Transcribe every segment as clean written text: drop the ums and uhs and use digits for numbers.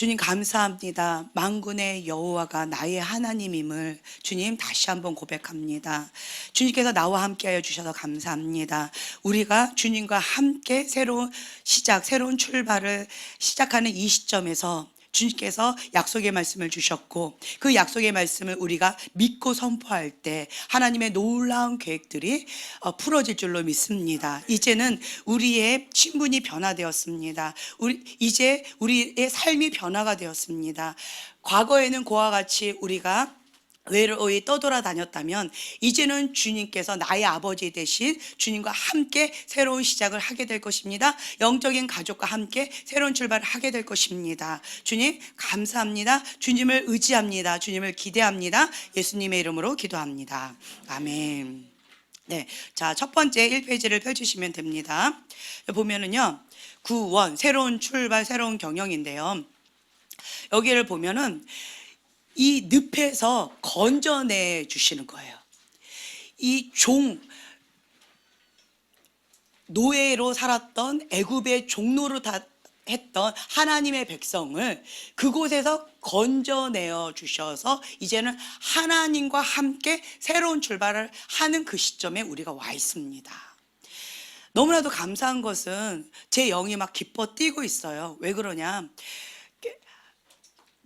주님 감사합니다. 만군의 여호와가 나의 하나님임을 주님 다시 한번 고백합니다. 주님께서 나와 함께하여 주셔서 감사합니다. 우리가 주님과 함께 새로운 시작, 새로운 출발을 시작하는 이 시점에서 주님께서 약속의 말씀을 주셨고, 그 약속의 말씀을 우리가 믿고 선포할 때 하나님의 놀라운 계획들이 풀어질 줄로 믿습니다. 이제는 우리의 신분이 변화되었습니다. 이제 우리의 삶이 변화가 되었습니다. 과거에는 그와 같이 우리가 외로이 떠돌아다녔다면 이제는 주님께서 나의 아버지 되신 주님과 함께 새로운 시작을 하게 될 것입니다. 영적인 가족과 함께 새로운 출발을 하게 될 것입니다. 주님 감사합니다. 주님을 의지합니다. 주님을 기대합니다. 예수님의 이름으로 기도합니다. 아멘. 네, 자, 첫 번째 1페이지를 펼치시면 됩니다. 보면은요, 구원, 새로운 출발, 새로운 경영인데요. 여기를 보면은 이 늪에서 건져내 주시는 거예요. 이 노예로 살았던 애굽의 종로로 다 했던 하나님의 백성을 그곳에서 건져내어 주셔서 이제는 하나님과 함께 새로운 출발을 하는 그 시점에 우리가 와 있습니다. 너무나도 감사한 것은 제 영이 막 기뻐 뛰고 있어요. 왜 그러냐?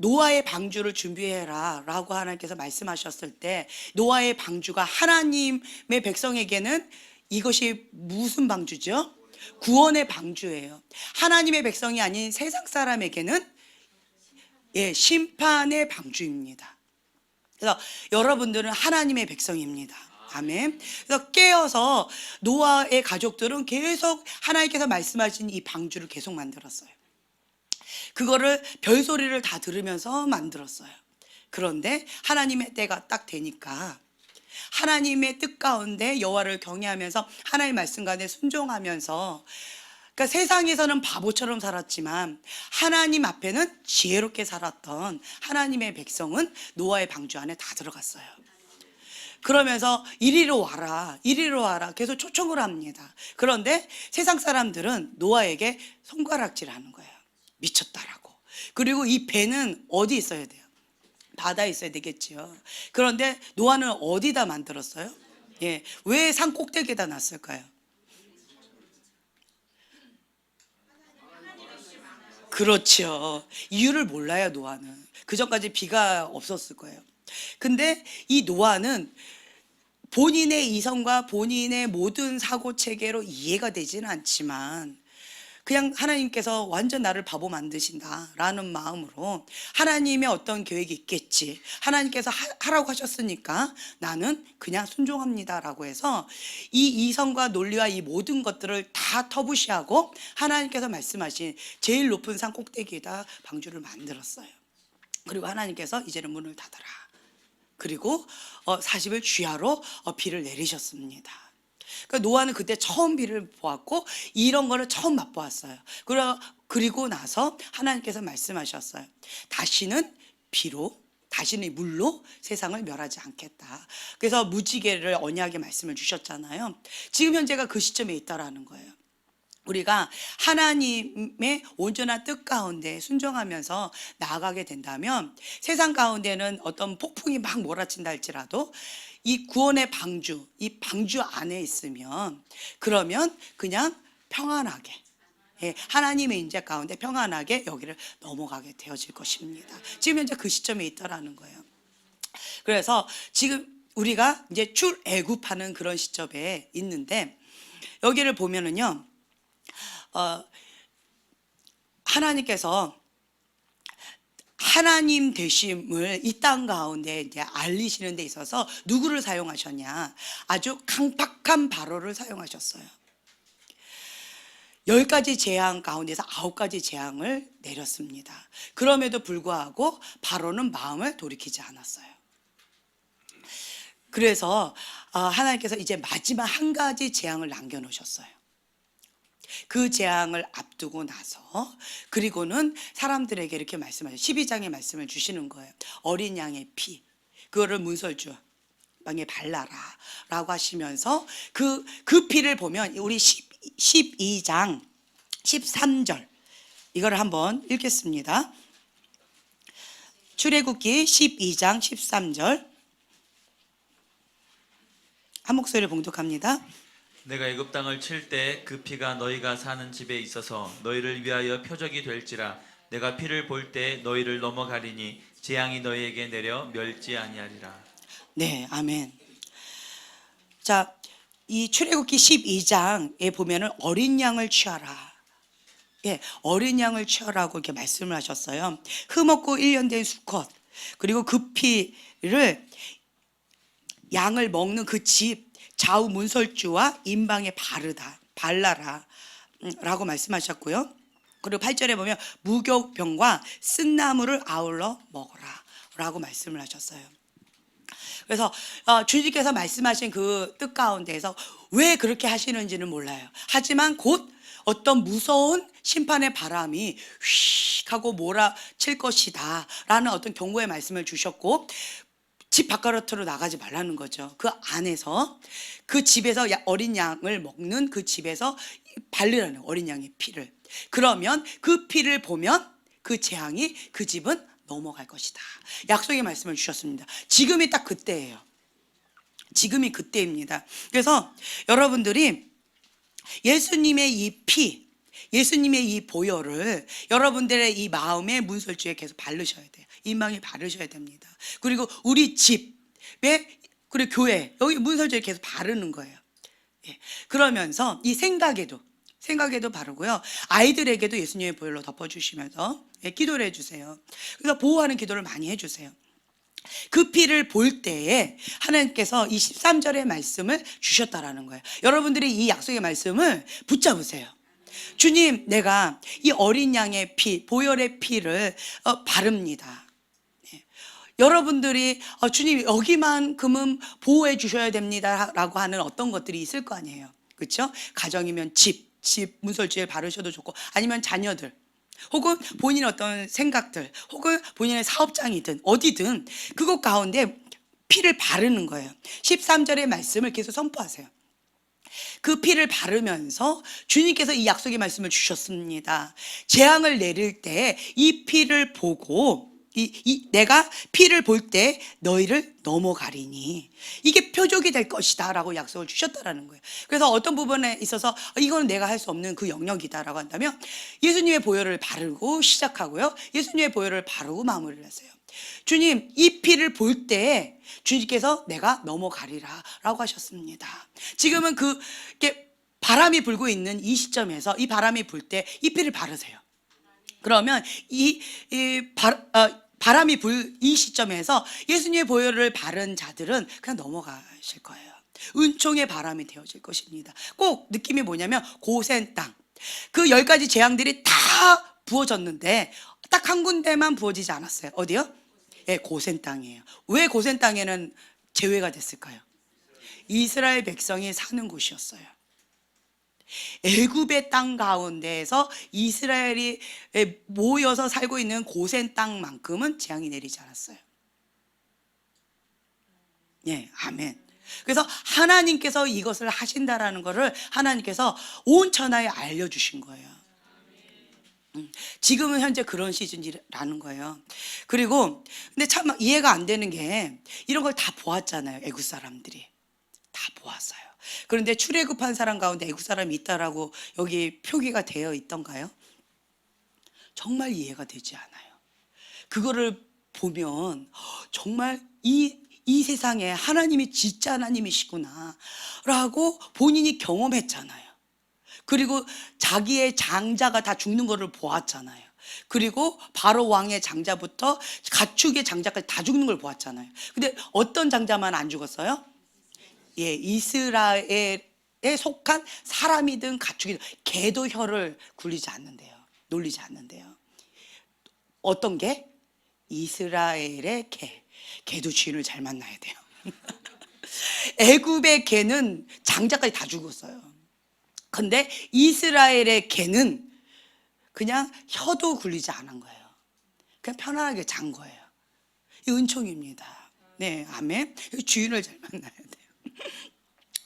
노아의 방주를 준비해라 라고 하나님께서 말씀하셨을 때 노아의 방주가 하나님의 백성에게는 이것이 무슨 방주죠? 구원의 방주예요. 하나님의 백성이 아닌 세상 사람에게는 심판의 방주입니다. 그래서 여러분들은 하나님의 백성입니다. 아멘. 그래서 깨어서 노아의 가족들은 계속 하나님께서 말씀하신 이 방주를 계속 만들었어요. 그거를 별소리를 다 들으면서 만들었어요. 그런데 하나님의 때가 딱 되니까 하나님의 뜻 가운데 여호와를 경외하면서 하나님의 말씀 가운데 순종하면서, 그러니까 세상에서는 바보처럼 살았지만 하나님 앞에는 지혜롭게 살았던 하나님의 백성은 노아의 방주 안에 다 들어갔어요. 그러면서 이리로 와라, 이리로 와라 계속 초청을 합니다. 그런데 세상 사람들은 노아에게 손가락질하는 거예요. 미쳤다라고. 그리고 이 배는 어디 있어야 돼요? 바다에 있어야 되겠지요. 그런데 노아는 어디다 만들었어요? 왜 산 꼭대기에다 놨을까요? 그렇죠. 이유를 몰라요, 노아는. 그 전까지 비가 없었을 거예요. 근데 이 노아는 본인의 이성과 본인의 모든 사고 체계로 이해가 되지는 않지만 그냥 하나님께서 완전 나를 바보 만드신다라는 마음으로 하나님의 어떤 계획이 있겠지, 하나님께서 하라고 하셨으니까 나는 그냥 순종합니다라고 해서 이 이성과 논리와 이 모든 것들을 다 터부시하고 하나님께서 말씀하신 제일 높은 산 꼭대기에다 방주를 만들었어요. 그리고 하나님께서 이제는 문을 닫아라. 그리고 40일 주야로 비를 내리셨습니다. 그러니까 노아는 그때 처음 비를 보았고 이런 거를 처음 맛보았어요. 그리고 나서 하나님께서 말씀하셨어요. 다시는 물로 세상을 멸하지 않겠다. 그래서 무지개를 언약의 말씀을 주셨잖아요. 지금 현재가 그 시점에 있다라는 거예요. 우리가 하나님의 온전한 뜻 가운데 순종하면서 나아가게 된다면 세상 가운데는 어떤 폭풍이 막 몰아친다 할지라도 이 구원의 방주, 이 방주 안에 있으면 그러면 그냥 평안하게, 하나님의 인재 가운데 평안하게 여기를 넘어가게 되어질 것입니다. 지금 현재 그 시점에 있다라는 거예요. 그래서 지금 우리가 이제 출애굽하는 그런 시점에 있는데 여기를 보면은요, 하나님께서 하나님 되심을 이 땅 가운데 이제 알리시는 데 있어서 누구를 사용하셨냐? 아주 강팍한 바로를 사용하셨어요. 10가지 재앙 가운데서 9가지 재앙을 내렸습니다. 그럼에도 불구하고 바로는 마음을 돌이키지 않았어요. 그래서 하나님께서 이제 마지막 한 가지 재앙을 남겨놓으셨어요. 그 재앙을 앞두고 나서 그리고는 사람들에게 이렇게 말씀하셔요. 12장의 말씀을 주시는 거예요. 어린 양의 피, 그거를 문설주 방에 발라라 라고 하시면서 그 피를 보면 우리 12장 13절 이걸 한번 읽겠습니다. 출애굽기 12장 13절 한 목소리를 봉독합니다. 내가 애굽 땅을 칠 때 그 피가 너희가 사는 집에 있어서 너희를 위하여 표적이 될지라. 내가 피를 볼 때 너희를 넘어가리니 재앙이 너희에게 내려 멸지 아니하리라. 네, 아멘. 자, 이 출애굽기 12장에 보면은 어린 양을 취하라. 예, 어린 양을 취하라고 이렇게 말씀을 하셨어요. 흠없고 1년 된 수컷, 그리고 그 피를 양을 먹는 그 집 좌우 문설주와 임방에 발라라 라고 말씀하셨고요. 그리고 8절에 보면 무교병과 쓴나물을 아울러 먹어라 라고 말씀을 하셨어요. 그래서 주님께서 말씀하신 그 뜻 가운데에서 왜 그렇게 하시는지는 몰라요. 하지만 곧 어떤 무서운 심판의 바람이 휙 하고 몰아칠 것이다 라는 어떤 경고의 말씀을 주셨고, 집 바깥으로 나가지 말라는 거죠. 그 안에서, 그 집에서 어린 양을 먹는 그 집에서 바르라는, 어린 양의 피를. 그러면 그 피를 보면 그 재앙이 그 집은 넘어갈 것이다. 약속의 말씀을 주셨습니다. 지금이 딱 그때예요. 지금이 그때입니다. 그래서 여러분들이 예수님의 이 피, 예수님의 이 보혈을 여러분들의 이 마음의 문설주에 계속 바르셔야 돼요. 임방에 바르셔야 됩니다. 그리고 우리 집에, 그리고 교회, 여기 문설주에 계속 바르는 거예요. 예. 그러면서 이 생각에도 바르고요. 아이들에게도 예수님의 보혈로 덮어주시면서 기도를 해주세요. 그래서 보호하는 기도를 많이 해주세요. 그 피를 볼 때에 하나님께서 이 13절의 말씀을 주셨다라는 거예요. 여러분들이 이 약속의 말씀을 붙잡으세요. 주님, 내가 이 어린 양의 피, 보혈의 피를 바릅니다. 여러분들이 주님, 여기만큼은 보호해 주셔야 됩니다 라고 하는 어떤 것들이 있을 거 아니에요. 그렇죠? 가정이면 집 문설주에 바르셔도 좋고, 아니면 자녀들, 혹은 본인의 어떤 생각들, 혹은 본인의 사업장이든 어디든 그것 가운데 피를 바르는 거예요. 13절의 말씀을 계속 선포하세요. 그 피를 바르면서 주님께서 이 약속의 말씀을 주셨습니다. 재앙을 내릴 때 이 피를 보고, 내가 피를 볼 때 너희를 넘어가리니 이게 표적이 될 것이다 라고 약속을 주셨다라는 거예요. 그래서 어떤 부분에 있어서 이거는 내가 할 수 없는 그 영역이다 라고 한다면 예수님의 보혈을 바르고 시작하고요, 예수님의 보혈을 바르고 마무리를 했어요. 주님, 이 피를 볼 때 주님께서 내가 넘어가리라 라고 하셨습니다. 지금은 그게 바람이 불고 있는 이 시점에서 이 바람이 불 때 이 피를 바르세요. 그러면 바람이 불 이 시점에서 예수님의 보혈을 바른 자들은 그냥 넘어가실 거예요. 은총의 바람이 되어질 것입니다. 꼭 느낌이 뭐냐면 고센 땅, 그 10가지 재앙들이 다 부어졌는데 딱 한 군데만 부어지지 않았어요. 어디요? 예, 고센 땅이에요. 왜 고센 땅에는 제외가 됐을까요? 이스라엘 백성이 사는 곳이었어요. 애굽의 땅 가운데에서 이스라엘이 모여서 살고 있는 고센 땅만큼은 재앙이 내리지 않았어요. 예, 아멘. 그래서 하나님께서 이것을 하신다라는 것을 하나님께서 온 천하에 알려주신 거예요. 지금은 현재 그런 시즌이라는 거예요. 그리고 근데 참 이해가 안 되는 게, 이런 걸 다 보았잖아요. 애굽 사람들이 다 보았어요. 그런데 출애굽한 사람 가운데 애굽 사람이 있다라고 여기 표기가 되어 있던가요? 정말 이해가 되지 않아요. 그거를 보면 정말 이 세상에 하나님이 진짜 하나님이시구나 라고 본인이 경험했잖아요. 그리고 자기의 장자가 다 죽는 거를 보았잖아요. 그리고 바로 왕의 장자부터 가축의 장자까지 다 죽는 걸 보았잖아요. 근데 어떤 장자만 안 죽었어요? 예, 이스라엘에 속한 사람이든 가축이든 개도 혀를 굴리지 않는데요. 놀리지 않는데요. 어떤 개? 이스라엘의 개. 개도 주인을 잘 만나야 돼요. 애굽의 개는 장자까지 다 죽었어요. 근데 이스라엘의 개는 그냥 혀도 굴리지 않은 거예요. 그냥 편안하게 잔 거예요. 이 은총입니다. 네, 아멘. 주인을 잘 만나야 돼요.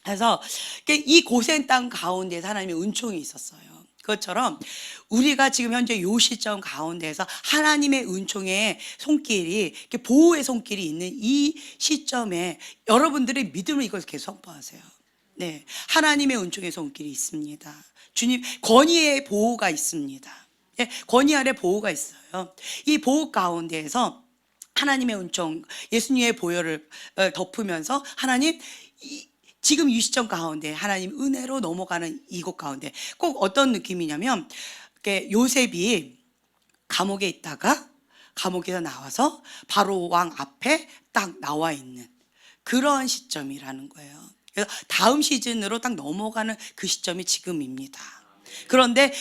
그래서 이 고센 땅 가운데서 하나님의 은총이 있었어요. 그것처럼 우리가 지금 현재 요 시점 가운데에서 하나님의 은총의 손길이, 이렇게 보호의 손길이 있는 이 시점에 여러분들의 믿음을 이걸 계속 선포하세요. 네, 하나님의 은총의 손길이 있습니다. 주님 권위의 보호가 있습니다. 네, 권위 아래 보호가 있어요. 이 보호 가운데에서 하나님의 은총, 예수님의 보혈을 덮으면서 하나님 지금 이 시점 가운데 하나님 은혜로 넘어가는 이곳 가운데 꼭 어떤 느낌이냐면, 요셉이 감옥에 있다가 감옥에서 나와서 바로 왕 앞에 딱 나와 있는 그러한 시점이라는 거예요. 그래서 다음 시즌으로 딱 넘어가는 그 시점이 지금입니다. 그런데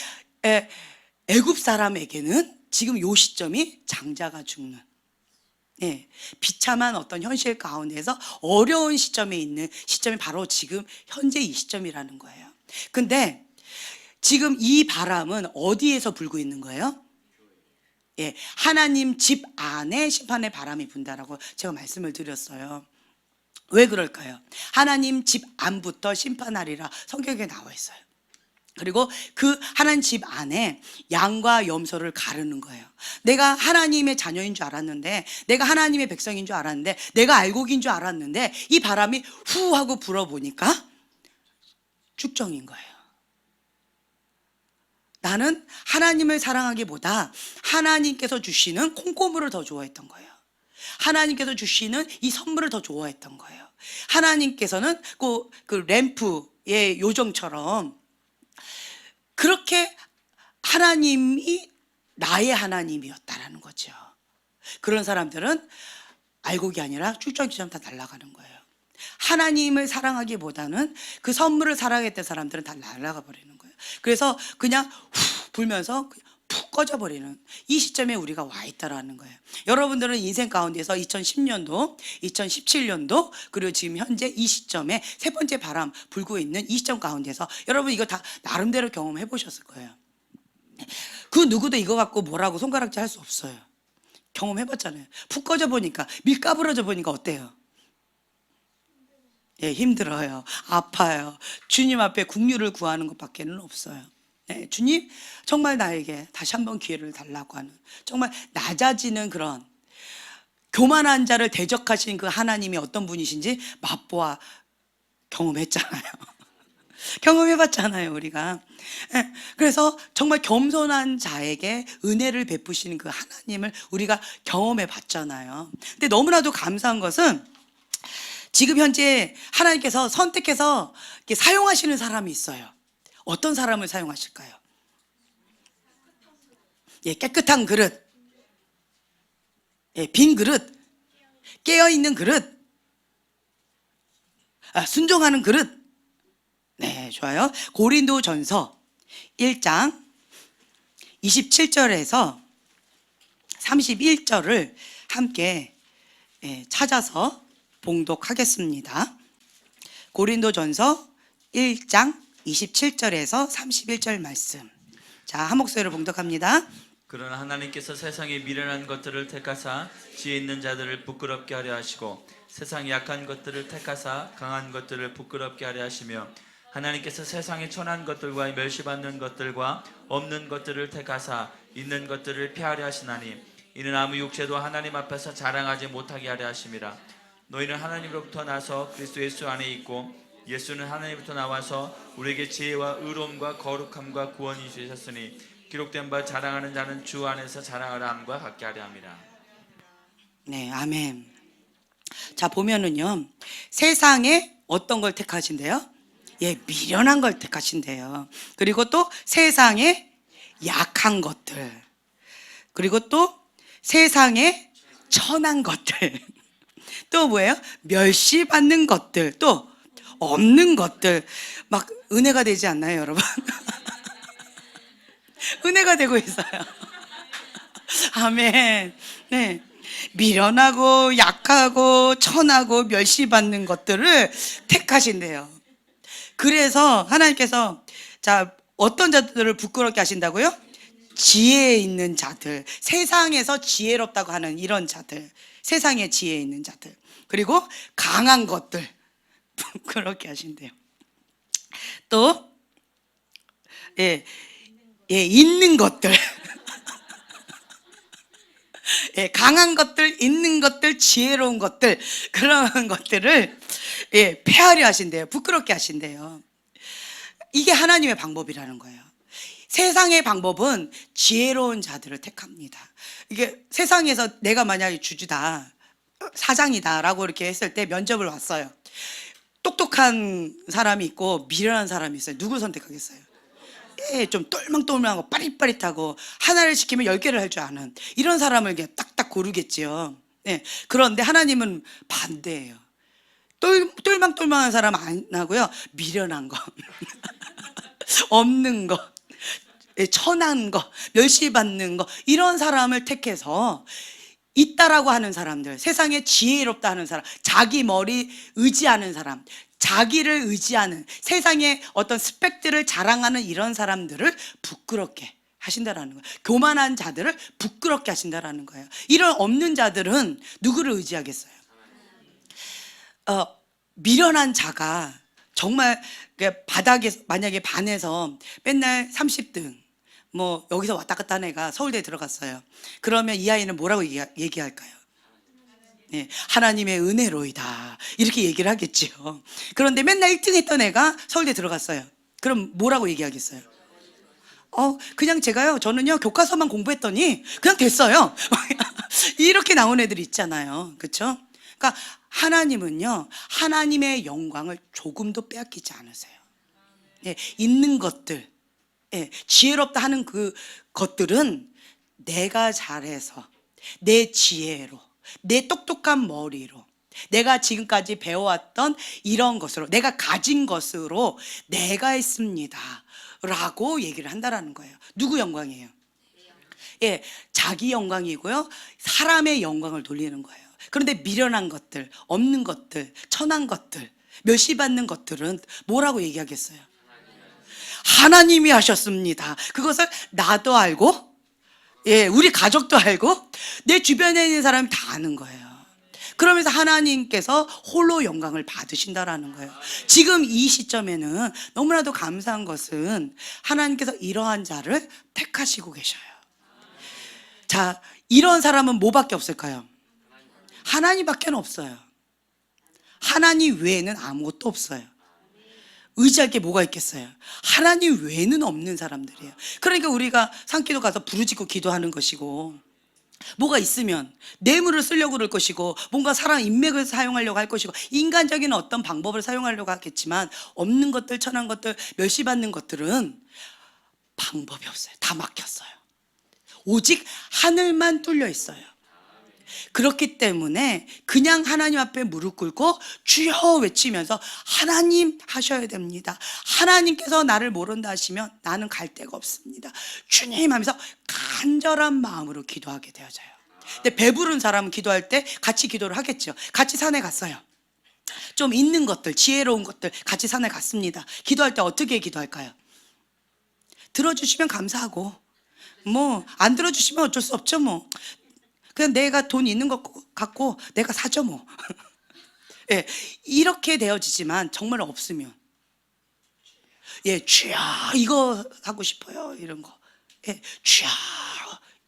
애굽 사람에게는 지금 요 시점이 장자가 죽는, 예, 비참한 어떤 현실 가운데서 어려운 시점에 있는 시점이 바로 지금 현재 이 시점이라는 거예요. 근데 지금 이 바람은 어디에서 불고 있는 거예요? 예, 하나님 집 안에 심판의 바람이 분다라고 제가 말씀을 드렸어요. 왜 그럴까요? 하나님 집 안부터 심판하리라 성경에 나와 있어요. 그리고 그 하나님 집 안에 양과 염소를 가르는 거예요. 내가 하나님의 자녀인 줄 알았는데, 내가 하나님의 백성인 줄 알았는데, 내가 알곡인 줄 알았는데, 이 바람이 후 하고 불어보니까 축정인 거예요. 나는 하나님을 사랑하기보다 하나님께서 주시는 콩고물을 더 좋아했던 거예요. 하나님께서 주시는 이 선물을 더 좋아했던 거예요. 하나님께서는 그 램프의 요정처럼 그렇게 하나님이 나의 하나님이었다라는 거죠. 그런 사람들은 알곡이 아니라 쭉쭉쭉 다 날아가는 거예요. 하나님을 사랑하기보다는 그 선물을 사랑했던 사람들은 다 날아가 버리는 거예요. 그래서 그냥 후 불면서 푹 꺼져버리는 이 시점에 우리가 와 있다라는 거예요. 여러분들은 인생 가운데서 2010년도, 2017년도, 그리고 지금 현재 이 시점에 세 번째 바람 불고 있는 이 시점 가운데서 여러분 이거 다 나름대로 경험해 보셨을 거예요. 그 누구도 이거 갖고 뭐라고 손가락질 할 수 없어요. 경험해 봤잖아요. 푹 꺼져 보니까, 밀 까부러져 보니까 어때요? 예, 힘들어요. 아파요. 주님 앞에 긍휼을 구하는 것밖에는 없어요. 네, 주님 정말 나에게 다시 한번 기회를 달라고 하는, 정말 낮아지는 그런 교만한 자를 대적하신 그 하나님이 어떤 분이신지 맛보아 경험했잖아요. 경험해봤잖아요, 우리가. 예, 그래서 정말 겸손한 자에게 은혜를 베푸시는 그 하나님을 우리가 경험해봤잖아요. 근데 너무나도 감사한 것은 지금 현재 하나님께서 선택해서 이렇게 사용하시는 사람이 있어요. 어떤 사람을 사용하실까요? 예, 깨끗한 그릇, 예, 빈 그릇, 깨어있는 그릇, 순종하는 그릇. 네, 좋아요. 고린도전서 1장 27절에서 31절을 함께 찾아서 봉독하겠습니다. 고린도전서 1장 27절에서 31절 말씀. 자, 한 목소리로 봉독합니다. 그러나 하나님께서 세상의 미련한 것들을 택하사 지혜 있는 자들을 부끄럽게 하려 하시고 세상의 약한 것들을 택하사 강한 것들을 부끄럽게 하려 하시며 하나님께서 세상의 천한 것들과 멸시받는 것들과 없는 것들을 택하사 있는 것들을 피하려 하시나니 이는 아무 육체도 하나님 앞에서 자랑하지 못하게 하려 하심이라. 너희는 하나님으로부터 나서 그리스도 예수 안에 있고 예수는 하나님부터 나와서 우리에게 지혜와 의로움과 거룩함과 구원이 주셨으니 기록된 바 자랑하는 자는 주 안에서 자랑하라 함과 같게 하려 함이라. 네, 아멘. 자, 보면은요, 세상에 어떤 걸 택하신대요? 예, 미련한 걸 택하신대요. 그리고 또 세상에 약한 것들, 그리고 또 세상에 천한 것들, 또 뭐예요? 멸시받는 것들, 또 없는 것들. 막 은혜가 되지 않나요, 여러분? 은혜가 되고 있어요. 아멘. 네, 미련하고 약하고 천하고 멸시받는 것들을 택하신대요. 그래서 하나님께서, 자, 어떤 자들을 부끄럽게 하신다고요? 지혜에 있는 자들, 세상에서 지혜롭다고 하는 이런 자들, 세상에 지혜에 있는 자들, 그리고 강한 것들 부끄럽게 하신대요. 또 예, 예, 있는 것들. 예, 강한 것들, 있는 것들, 지혜로운 것들, 그런 것들을 예, 폐하려 하신대요. 부끄럽게 하신대요. 이게 하나님의 방법이라는 거예요. 세상의 방법은 지혜로운 자들을 택합니다. 이게 세상에서 내가 만약에 주주다, 사장이다 라고 이렇게 했을 때 면접을 왔어요. 똑똑한 사람이 있고 미련한 사람이 있어요. 누굴 선택하겠어요? 예, 좀 똘망똘망하고 빠릿빠릿하고 하나를 시키면 10개를 할 줄 아는 이런 사람을 그냥 딱딱 고르겠지요. 예, 그런데 하나님은 반대예요. 똘망똘망한 사람 안 하고요. 미련한 거, 없는 거, 예, 천한 거, 멸시받는 거, 이런 사람을 택해서 있다라고 하는 사람들, 세상에 지혜롭다 하는 사람, 자기 머리 의지하는 사람, 자기를 의지하는 세상의 어떤 스펙들을 자랑하는 이런 사람들을 부끄럽게 하신다라는 거예요. 교만한 자들을 부끄럽게 하신다라는 거예요. 이런 없는 자들은 누구를 의지하겠어요? 미련한 자가 정말 바닥에 만약에 반에서 맨날 30등 뭐 여기서 왔다 갔다 하는 애가 서울대에 들어갔어요. 그러면 이 아이는 뭐라고 얘기할까요? 네, 하나님의 은혜로이다 이렇게 얘기를 하겠지요. 그런데 맨날 1등 했던 애가 서울대 들어갔어요. 그럼 뭐라고 얘기하겠어요? 그냥 저는요 교과서만 공부했더니 그냥 됐어요. 이렇게 나온 애들이 있잖아요. 그렇죠? 그러니까 하나님은요 하나님의 영광을 조금도 빼앗기지 않으세요. 예, 있는 것들, 예, 지혜롭다 하는 그 것들은 내가 잘해서 내 지혜로, 내 똑똑한 머리로, 내가 지금까지 배워왔던 이런 것으로, 내가 가진 것으로 내가 했습니다 라고 얘기를 한다라는 거예요. 누구 영광이에요? 예, 자기 영광이고요 사람의 영광을 돌리는 거예요. 그런데 미련한 것들, 없는 것들, 천한 것들, 멸시받는 것들은 뭐라고 얘기하겠어요? 하나님이 하셨습니다. 그것을 나도 알고, 예, 우리 가족도 알고, 내 주변에 있는 사람이 다 아는 거예요. 그러면서 하나님께서 홀로 영광을 받으신다라는 거예요. 지금 이 시점에는 너무나도 감사한 것은 하나님께서 이러한 자를 택하시고 계셔요. 자, 이런 사람은 뭐밖에 없을까요? 하나님밖에 없어요. 하나님 외에는 아무것도 없어요. 의지할 게 뭐가 있겠어요? 하나님 외에는 없는 사람들이에요. 그러니까 우리가 산기도 가서 부르짖고 기도하는 것이고, 뭐가 있으면 뇌물을 쓰려고 그럴 것이고, 뭔가 사람 인맥을 사용하려고 할 것이고, 인간적인 어떤 방법을 사용하려고 하겠지만, 없는 것들, 천한 것들, 멸시받는 것들은 방법이 없어요. 다 막혔어요. 오직 하늘만 뚫려 있어요. 그렇기 때문에 그냥 하나님 앞에 무릎 꿇고 주여 외치면서 하나님 하셔야 됩니다. 하나님께서 나를 모른다 하시면 나는 갈 데가 없습니다. 주님 하면서 간절한 마음으로 기도하게 되어져요. 근데 배부른 사람은 기도할 때 같이 기도를 하겠죠. 같이 산에 갔어요. 좀 있는 것들, 지혜로운 것들 같이 산에 갔습니다. 기도할 때 어떻게 기도할까요? 들어주시면 감사하고, 뭐 안 들어주시면 어쩔 수 없죠. 뭐 그냥 내가 돈 있는 것 갖고 내가 사죠 뭐. 예, 이렇게 되어지지만 정말 없으면, 예, 주여 이거 하고 싶어요 이런 거, 예, 주여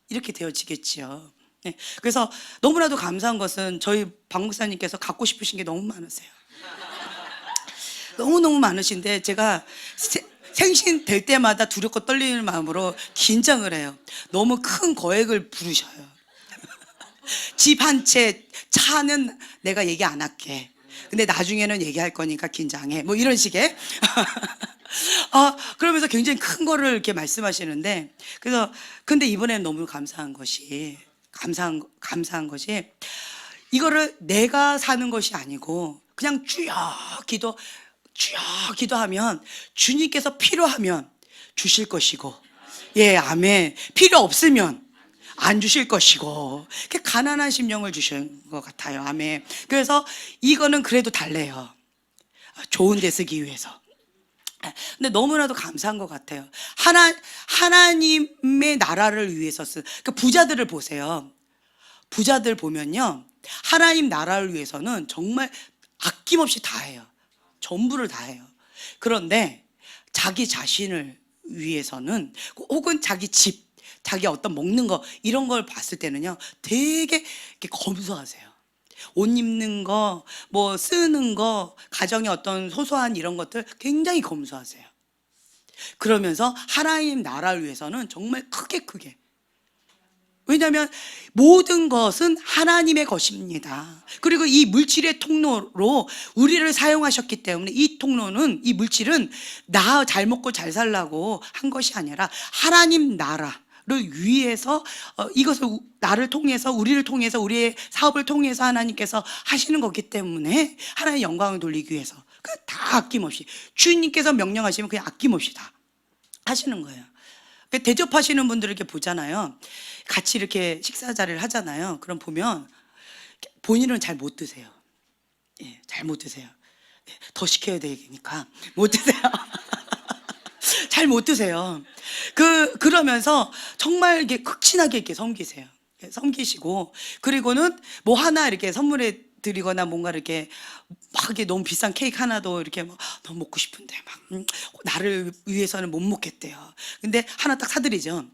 이렇게 되어지겠지요. 예, 그래서 너무나도 감사한 것은 저희 박 목사님께서 갖고 싶으신 게 너무 많으세요. 너무너무 많으신데 제가 생신 될 때마다 두렵고 떨리는 마음으로 긴장을 해요. 너무 큰 거액을 부르셔요. 집 한 채, 차는 내가 얘기 안 할게. 근데 나중에는 얘기할 거니까 긴장해. 뭐 이런 식의. 그러면서 굉장히 큰 거를 이렇게 말씀하시는데, 그래서, 근데 이번에는 너무 감사한 것이, 이거를 내가 사는 것이 아니고, 그냥 주여 기도하면, 주님께서 필요하면 주실 것이고, 예, 아멘. 필요 없으면 안 주실 것이고, 이렇게 가난한 심령을 주신 것 같아요. 아멘. 그래서 이거는 그래도 달래요. 좋은 데 쓰기 위해서. 근데 너무나도 감사한 것 같아요. 하나님의 나라를 위해서 그 부자들을 보세요. 부자들 보면요, 하나님 나라를 위해서는 정말 아낌없이 다 해요. 전부를 다 해요. 그런데 자기 자신을 위해서는, 혹은 자기 집, 자기 어떤 먹는 거 이런 걸 봤을 때는요, 되게 이렇게 검소하세요. 옷 입는 거, 뭐 쓰는 거, 가정의 어떤 소소한 이런 것들 굉장히 검소하세요. 그러면서 하나님 나라를 위해서는 정말 크게, 왜냐하면 모든 것은 하나님의 것입니다. 그리고 이 물질의 통로로 우리를 사용하셨기 때문에 이 통로는, 이 물질은 나 잘 먹고 잘 살라고 한 것이 아니라 하나님 나라를 위해서, 이것을 나를 통해서, 우리를 통해서, 우리의 사업을 통해서 하나님께서 하시는 거기 때문에 하나님의 영광을 돌리기 위해서 다 아낌없이, 주님께서 명령하시면 그냥 아낌없이 다 하시는 거예요. 대접하시는 분들을 이렇게 보잖아요. 같이 이렇게 식사 자리를 하잖아요. 그럼 보면 본인은 잘 못 드세요. 예, 잘 못 드세요. 예, 더 시켜야 되니까 못 드세요. 잘 못 드세요. 그러면서 정말 이렇게 극진하게 이렇게 섬기세요. 섬기시고, 그리고는 뭐 하나 이렇게 선물해 드리거나 뭔가 이렇게 막 이게 너무 비싼 케이크 하나도 이렇게 막 너무 먹고 싶은데 막 나를 위해서는 못 먹겠대요. 근데 하나 딱 사드리죠.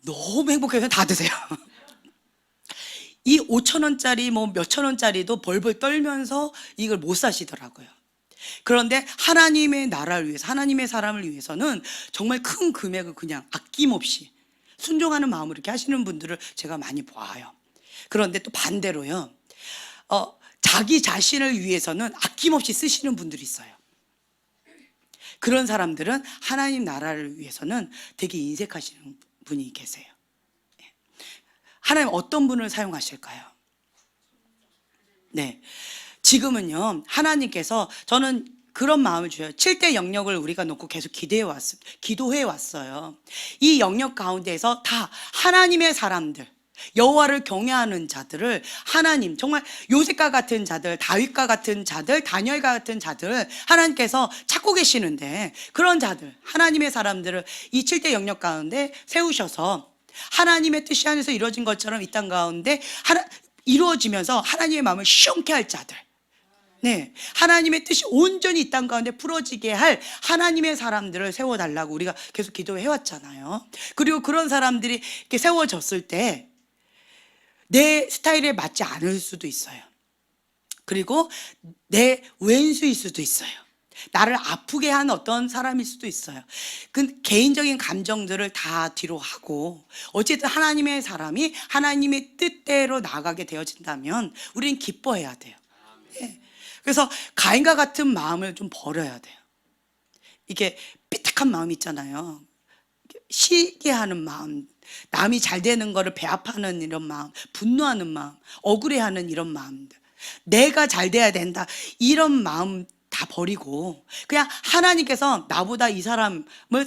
너무 행복해서 다 드세요. 이 5천 원짜리 뭐 몇천 원짜리도 벌벌 떨면서 이걸 못 사시더라고요. 그런데 하나님의 나라를 위해서, 하나님의 사람을 위해서는 정말 큰 금액을 그냥 아낌없이 순종하는 마음으로 이렇게 하시는 분들을 제가 많이 봐요. 그런데 또 반대로요, 자기 자신을 위해서는 아낌없이 쓰시는 분들이 있어요. 그런 사람들은 하나님 나라를 위해서는 되게 인색하시는 분이 계세요. 하나님 어떤 분을 사용하실까요? 네, 지금은요, 하나님께서, 저는 그런 마음을 줘요. 7대 영역을 우리가 놓고 계속 기도해 왔어요. 이 영역 가운데에서 다 하나님의 사람들, 여호와를 경외하는 자들을 하나님, 정말 요셉과 같은 자들, 다윗과 같은 자들, 다니엘과 같은 자들 하나님께서 찾고 계시는데, 그런 자들, 하나님의 사람들을 이 7대 영역 가운데 세우셔서 하나님의 뜻이 안에서 이루어진 것처럼 이 땅 가운데 이루어지면서 하나님의 마음을 시원케 할 자들, 네, 하나님의 뜻이 온전히 이 땅 가운데 풀어지게 할 하나님의 사람들을 세워달라고 우리가 계속 기도해 왔잖아요. 그리고 그런 사람들이 이렇게 세워졌을 때 내 스타일에 맞지 않을 수도 있어요. 그리고 내 왼수일 수도 있어요. 나를 아프게 한 어떤 사람일 수도 있어요. 그 개인적인 감정들을 다 뒤로 하고 어쨌든 하나님의 사람이 하나님의 뜻대로 나가게 되어진다면 우리는 기뻐해야 돼요. 네. 그래서 가인과 같은 마음을 좀 버려야 돼요. 이게 삐딱한 마음 있잖아요. 시기하는 마음, 남이 잘 되는 거를 배합하는 이런 마음, 분노하는 마음, 억울해하는 이런 마음들, 내가 잘 돼야 된다 이런 마음 다 버리고 그냥 하나님께서 나보다 이 사람을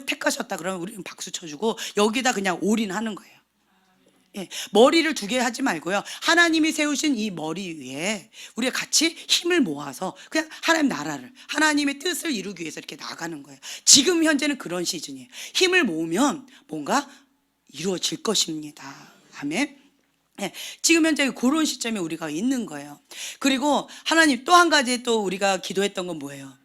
택하셨다 그러면 우리는 박수 쳐주고 여기다 그냥 올인하는 거예요. 예, 머리를 두 개 하지 말고요, 하나님이 세우신 이 머리 위에 우리가 같이 힘을 모아서 그냥 하나님 나라를, 하나님의 뜻을 이루기 위해서 이렇게 나가는 거예요. 지금 현재는 그런 시즌이에요. 힘을 모으면 뭔가 이루어질 것입니다. 아멘. 예, 지금 현재 그런 시점에 우리가 있는 거예요. 그리고 하나님 또 한 가지 또 우리가 기도했던 건 뭐예요?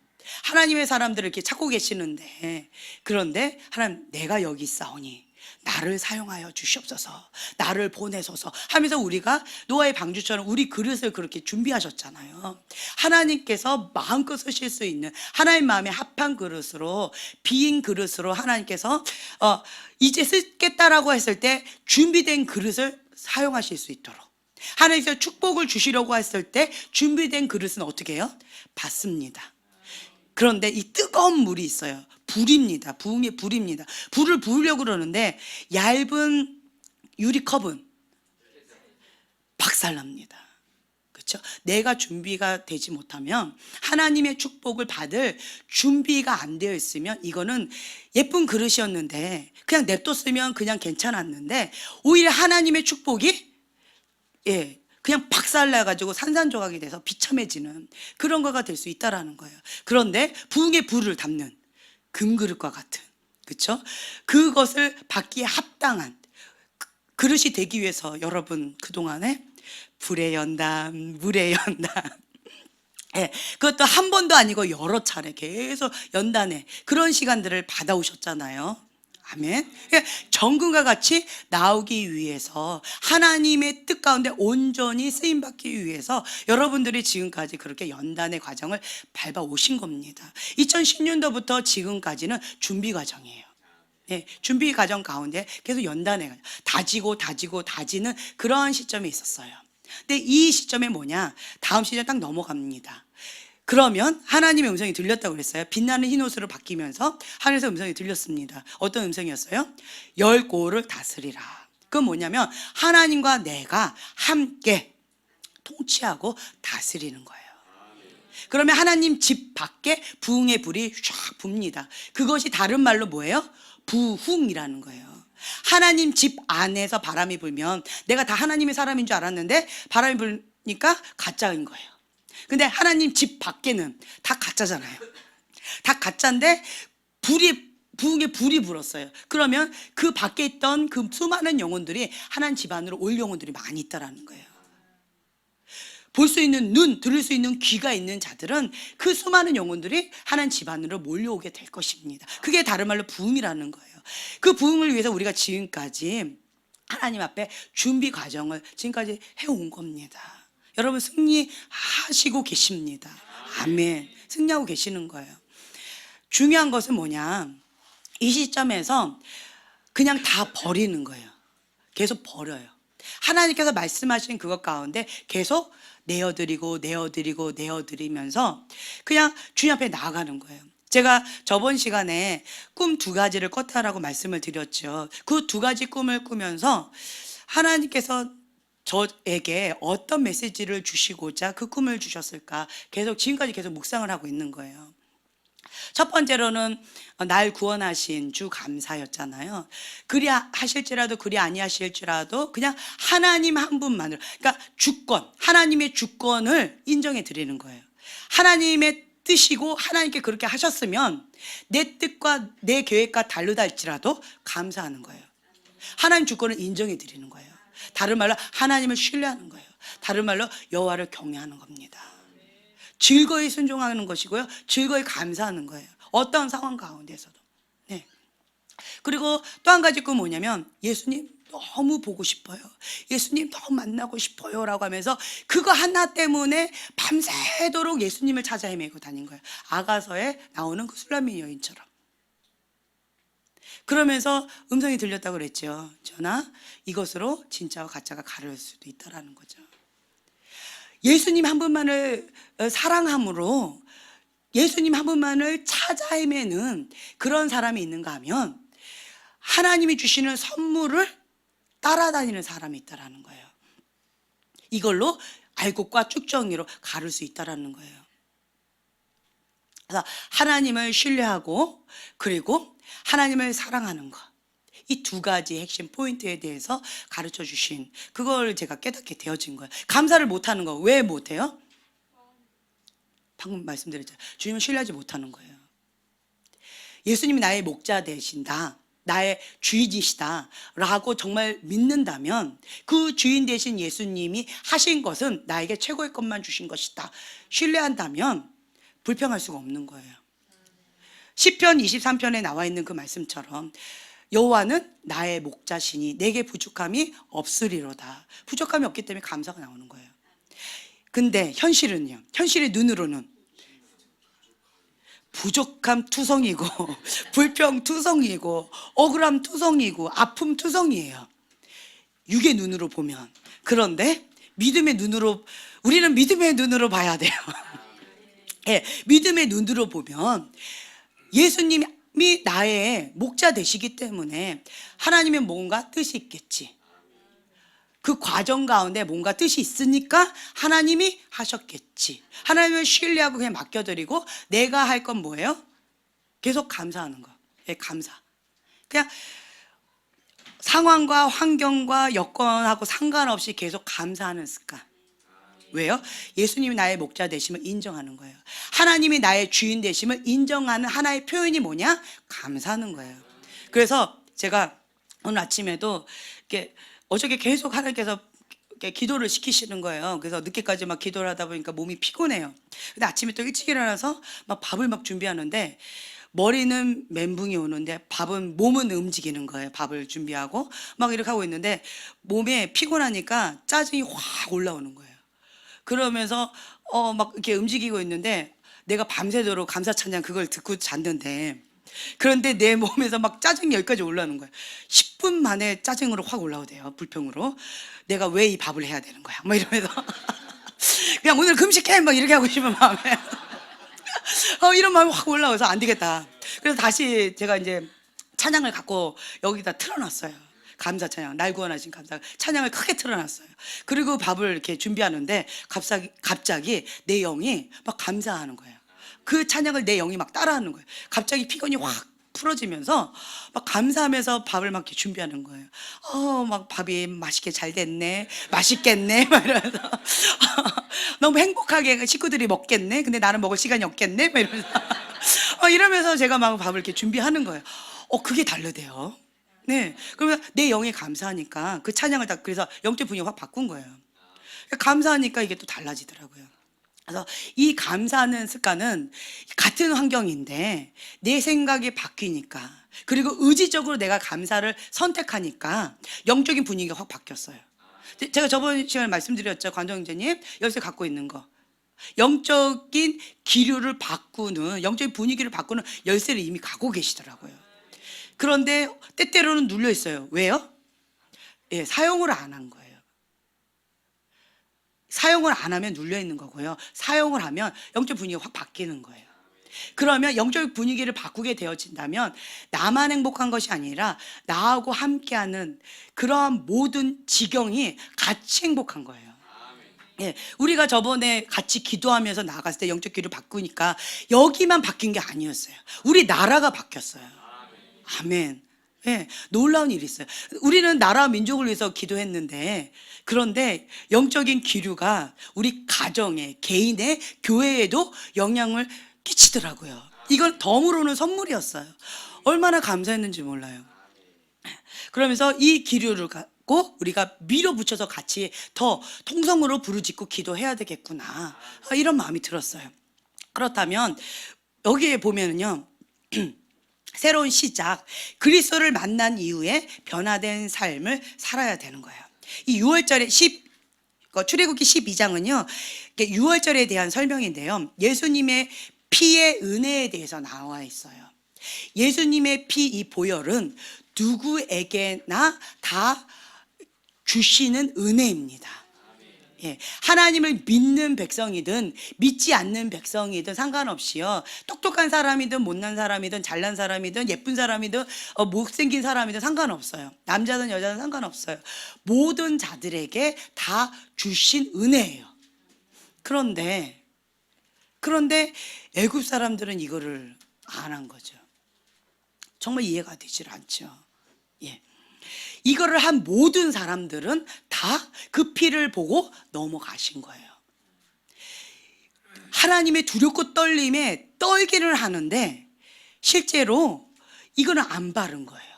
하나님의 사람들을 이렇게 찾고 계시는데, 그런데 하나님 내가 여기 있사오니 나를 사용하여 주시옵소서, 나를 보내소서 하면서 우리가 노아의 방주처럼 우리 그릇을 그렇게 준비하셨잖아요. 하나님께서 마음껏 쓰실 수 있는 하나님 마음에 합한 그릇으로, 빈 그릇으로 하나님께서 이제 쓰겠다라고 했을 때 준비된 그릇을 사용하실 수 있도록, 하나님께서 축복을 주시려고 했을 때 준비된 그릇은 어떻게 해요? 받습니다. 그런데 이 뜨거운 물이 있어요. 불입니다. 부흥의 불입니다. 불을 부으려고 그러는데 얇은 유리컵은 박살납니다. 그렇죠? 내가 준비가 되지 못하면, 하나님의 축복을 받을 준비가 안 되어 있으면, 이거는 예쁜 그릇이었는데 그냥 냅뒀으면 그냥 괜찮았는데 오히려 하나님의 축복이 그냥 박살나가지고 산산조각이 돼서 비참해지는 그런 거가 될 수 있다라는 거예요. 그런데 부흥의 불을 담는 금그릇과 같은, 그렇죠? 그것을 받기에 합당한 그릇이 되기 위해서 여러분 그동안에 불의 연단, 물의 연단, 예, 그것도 한 번도 아니고 여러 차례 계속 연단에 그런 시간들을 받아오셨잖아요. 아멘. 예, 정금과 같이 나오기 위해서 하나님의 뜻 가운데 온전히 쓰임받기 위해서 여러분들이 지금까지 그렇게 연단의 과정을 밟아오신 겁니다. 2010년도부터 지금까지는 준비 과정이에요. 예, 준비 과정 가운데 계속 연단해 다지는 그러한 시점이 있었어요. 근데 이 시점에 뭐냐? 다음 시점 딱 넘어갑니다. 그러면 하나님의 음성이 들렸다고 그랬어요. 빛나는 흰 옷으로 바뀌면서 하늘에서 음성이 들렸습니다. 어떤 음성이었어요? 열 고을을 다스리라. 그건 뭐냐면 하나님과 내가 함께 통치하고 다스리는 거예요. 그러면 하나님 집 밖에 부흥의 불이 쫙 붑니다. 그것이 다른 말로 뭐예요? 부흥이라는 거예요. 하나님 집 안에서 바람이 불면 내가 다 하나님의 사람인 줄 알았는데 바람이 불니까 가짜인 거예요. 근데 하나님 집 밖에는 다 가짜잖아요. 다 가짜인데 부흥의 불이 불었어요. 그러면 그 밖에 있던 그 수많은 영혼들이 하나님 집 안으로 올 영혼들이 많이 있다라는 거예요. 볼 수 있는 눈, 들을 수 있는 귀가 있는 자들은 그 수많은 영혼들이 하나님 집 안으로 몰려오게 될 것입니다. 그게 다른 말로 부흥이라는 거예요. 그 부흥을 위해서 우리가 지금까지 하나님 앞에 준비 과정을 지금까지 해온 겁니다. 여러분 승리하시고 계십니다. 아멘. 승리하고 계시는 거예요. 중요한 것은 뭐냐? 이 시점에서 그냥 다 버리는 거예요. 계속 버려요. 하나님께서 말씀하신 그것 가운데 계속 내어드리면서 그냥 주님 앞에 나아가는 거예요. 제가 저번 시간에 꿈 2가지를 꿨다라고 말씀을 드렸죠. 그 2가지 꿈을 꾸면서 하나님께서 저에게 어떤 메시지를 주시고자 그 꿈을 주셨을까 지금까지 계속 묵상을 하고 있는 거예요. 첫 번째로는 날 구원하신 주 감사였잖아요. 그리 하실지라도 그리 아니하실지라도 그냥 하나님 한 분만으로, 그러니까 주권, 하나님의 주권을 인정해 드리는 거예요. 하나님의 뜻이고 하나님께 그렇게 하셨으면 내 뜻과 내 계획과 다르다 할지라도 감사하는 거예요. 하나님 주권을 인정해 드리는 거예요. 다른 말로 하나님을 신뢰하는 거예요. 다른 말로 여호와를 경외하는 겁니다. 즐거이 순종하는 것이고요. 즐거이 감사하는 거예요. 어떤 상황 가운데서도. 네. 그리고 또 한 가지 꿈은 뭐냐면 예수님 너무 보고 싶어요. 예수님 너무 만나고 싶어요. 라고 하면서 그거 하나 때문에 밤새도록 예수님을 찾아 헤매고 다닌 거예요. 아가서에 나오는 그 술람미 여인처럼. 그러면서 음성이 들렸다고 그랬죠. 전하, 이것으로 진짜와 가짜가 가려질 수도 있다라는 거죠. 예수님 한 분만을 사랑함으로 예수님 한 분만을 찾아 헤매는 그런 사람이 있는가 하면 하나님이 주시는 선물을 따라다니는 사람이 있다라는 거예요. 이걸로 알곡과 쭉정이로 가를 수 있다라는 거예요. 그래서 하나님을 신뢰하고 그리고 하나님을 사랑하는 것, 이 2가지 핵심 포인트에 대해서 가르쳐 주신 그걸 제가 깨닫게 되어진 거예요. 감사를 못하는 거 왜 못해요? 방금 말씀드렸잖아요. 주님을 신뢰하지 못하는 거예요. 예수님이 나의 목자 되신다, 나의 주인이시다 라고 정말 믿는다면 그 주인 되신 예수님이 하신 것은 나에게 최고의 것만 주신 것이다 신뢰한다면 불평할 수가 없는 거예요. 시편 23편에 나와 있는 그 말씀처럼 여호와는 나의 목자시니 내게 부족함이 없으리로다. 부족함이 없기 때문에 감사가 나오는 거예요. 근데 현실은요, 현실의 눈으로는 부족함 투성이고 불평 투성이고 억울함 투성이고 아픔 투성이에요, 육의 눈으로 보면. 그런데 믿음의 눈으로, 우리는 믿음의 눈으로 봐야 돼요. 네, 믿음의 눈으로 보면 예수님이 나의 목자 되시기 때문에 하나님의 뭔가 뜻이 있겠지. 그 과정 가운데 뭔가 뜻이 있으니까 하나님이 하셨겠지. 하나님을 신뢰하고 그냥 맡겨드리고 내가 할 건 뭐예요? 계속 감사하는 거. 예, 감사. 그냥 상황과 환경과 여건하고 상관없이 계속 감사하는 습관. 왜요? 예수님이 나의 목자 되심을 인정하는 거예요. 하나님이 나의 주인 되심을 인정하는 하나의 표현이 뭐냐? 감사하는 거예요. 그래서 제가 오늘 아침에도 이렇게 어저께 계속 하나님께서 이렇게 기도를 시키시는 거예요. 그래서 늦게까지 막 기도를 하다 보니까 몸이 피곤해요. 근데 아침에 또 일찍 일어나서 막 밥을 막 준비하는데 머리는 멘붕이 오는데 몸은 움직이는 거예요. 밥을 준비하고 막 이렇게 하고 있는데 몸에 피곤하니까 짜증이 확 올라오는 거예요. 그러면서 막 이렇게 움직이고 있는데 내가 밤새도록 감사 찬양 그걸 듣고 잤는데, 그런데 내 몸에서 막 짜증이 여기까지 올라오는 거예요. 10분 만에 짜증으로 확 올라오대요. 불평으로. 내가 왜 이 밥을 해야 되는 거야? 막 이러면서 그냥 오늘 금식해 막 이렇게 하고 싶은 마음에 이런 마음이 확 올라와서 안 되겠다. 그래서 다시 제가 이제 찬양을 갖고 여기다 틀어놨어요. 감사 찬양, 날 구원하신 감사 찬양을 크게 틀어놨어요. 그리고 밥을 이렇게 준비하는데 갑자기 내 영이 막 감사하는 거예요. 그 찬양을 내 영이 막 따라하는 거예요. 갑자기 피곤이 확 풀어지면서 막 감사하면서 밥을 막 이렇게 준비하는 거예요. 막 밥이 맛있게 잘 됐네, 맛있겠네, 막 이러면서 너무 행복하게 식구들이 먹겠네. 근데 나는 먹을 시간이 없겠네, 막 이러면서 이러면서 제가 막 밥을 이렇게 준비하는 거예요. 그게 다르대요. 네, 그러면 내 영이 감사하니까 그 찬양을 딱 그래서 영적 분위기가 확 바꾼 거예요. 감사하니까 이게 또 달라지더라고요. 그래서 이 감사하는 습관은 같은 환경인데 내 생각이 바뀌니까, 그리고 의지적으로 내가 감사를 선택하니까 영적인 분위기가 확 바뀌었어요. 제가 저번 시간에 말씀드렸죠. 관정제님 열쇠 갖고 있는 거, 영적인 기류를 바꾸는, 영적인 분위기를 바꾸는 열쇠를 이미 갖고 계시더라고요. 그런데 때때로는 눌려 있어요. 왜요? 예, 사용을 안 한 거예요. 사용을 안 하면 눌려 있는 거고요. 사용을 하면 영적 분위기가 확 바뀌는 거예요. 그러면 영적 분위기를 바꾸게 되어진다면 나만 행복한 것이 아니라 나하고 함께하는 그러한 모든 지경이 같이 행복한 거예요. 예, 우리가 저번에 같이 기도하면서 나갔을 때 영적 기를 바꾸니까 여기만 바뀐 게 아니었어요. 우리 나라가 바뀌었어요. 아멘. 예, 놀라운 일이 있어요. 우리는 나라 민족을 위해서 기도했는데, 그런데 영적인 기류가 우리 가정에, 개인의, 교회에도 영향을 끼치더라고요. 이건 덤으로는 선물이었어요. 얼마나 감사했는지 몰라요. 그러면서 이 기류를 갖고 우리가 밀어붙여서 같이 더 통성으로 부르짖고 기도해야 되겠구나, 이런 마음이 들었어요. 그렇다면 여기에 보면은요, 새로운 시작, 그리스도를 만난 이후에 변화된 삶을 살아야 되는 거예요. 이 6월절에 출애굽기 12장은요 6월절에 대한 설명인데요, 예수님의 피의 은혜에 대해서 나와 있어요. 예수님의 피, 이 보혈은 누구에게나 다 주시는 은혜입니다. 예, 하나님을 믿는 백성이든 믿지 않는 백성이든 상관없이요, 똑똑한 사람이든 못난 사람이든 잘난 사람이든 예쁜 사람이든 못생긴 사람이든 상관없어요. 남자든 여자든 상관없어요. 모든 자들에게 다 주신 은혜예요. 그런데 애굽 사람들은 이거를 안 한 거죠. 정말 이해가 되질 않죠. 예. 이거를 한 모든 사람들은 다 그 피를 보고 넘어가신 거예요. 하나님의 두렵고 떨림에 떨기를 하는데 실제로 이거는 안 바른 거예요.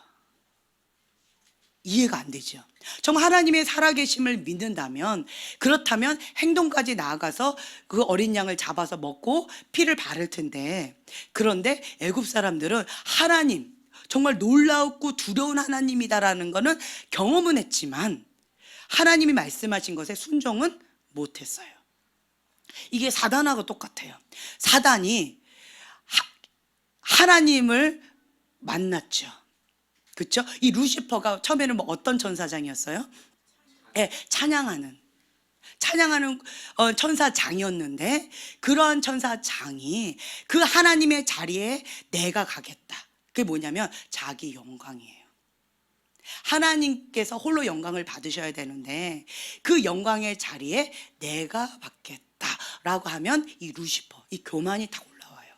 이해가 안 되죠. 정말 하나님의 살아계심을 믿는다면, 그렇다면 행동까지 나아가서 그 어린 양을 잡아서 먹고 피를 바를 텐데, 그런데 애굽 사람들은 하나님, 정말 놀라웠고 두려운 하나님이다라는 거는 경험은 했지만 하나님이 말씀하신 것에 순종은 못했어요. 이게 사단하고 똑같아요. 사단이 하나님을 만났죠. 그렇죠? 이 루시퍼가 처음에는 뭐 어떤 천사장이었어요? 네, 찬양하는 천사장이었는데, 그런 천사장이 그 하나님의 자리에 내가 가겠다. 그게 뭐냐면 자기 영광이에요. 하나님께서 홀로 영광을 받으셔야 되는데 그 영광의 자리에 내가 받겠다라고 하면 이 루시퍼, 이 교만이 다 올라와요.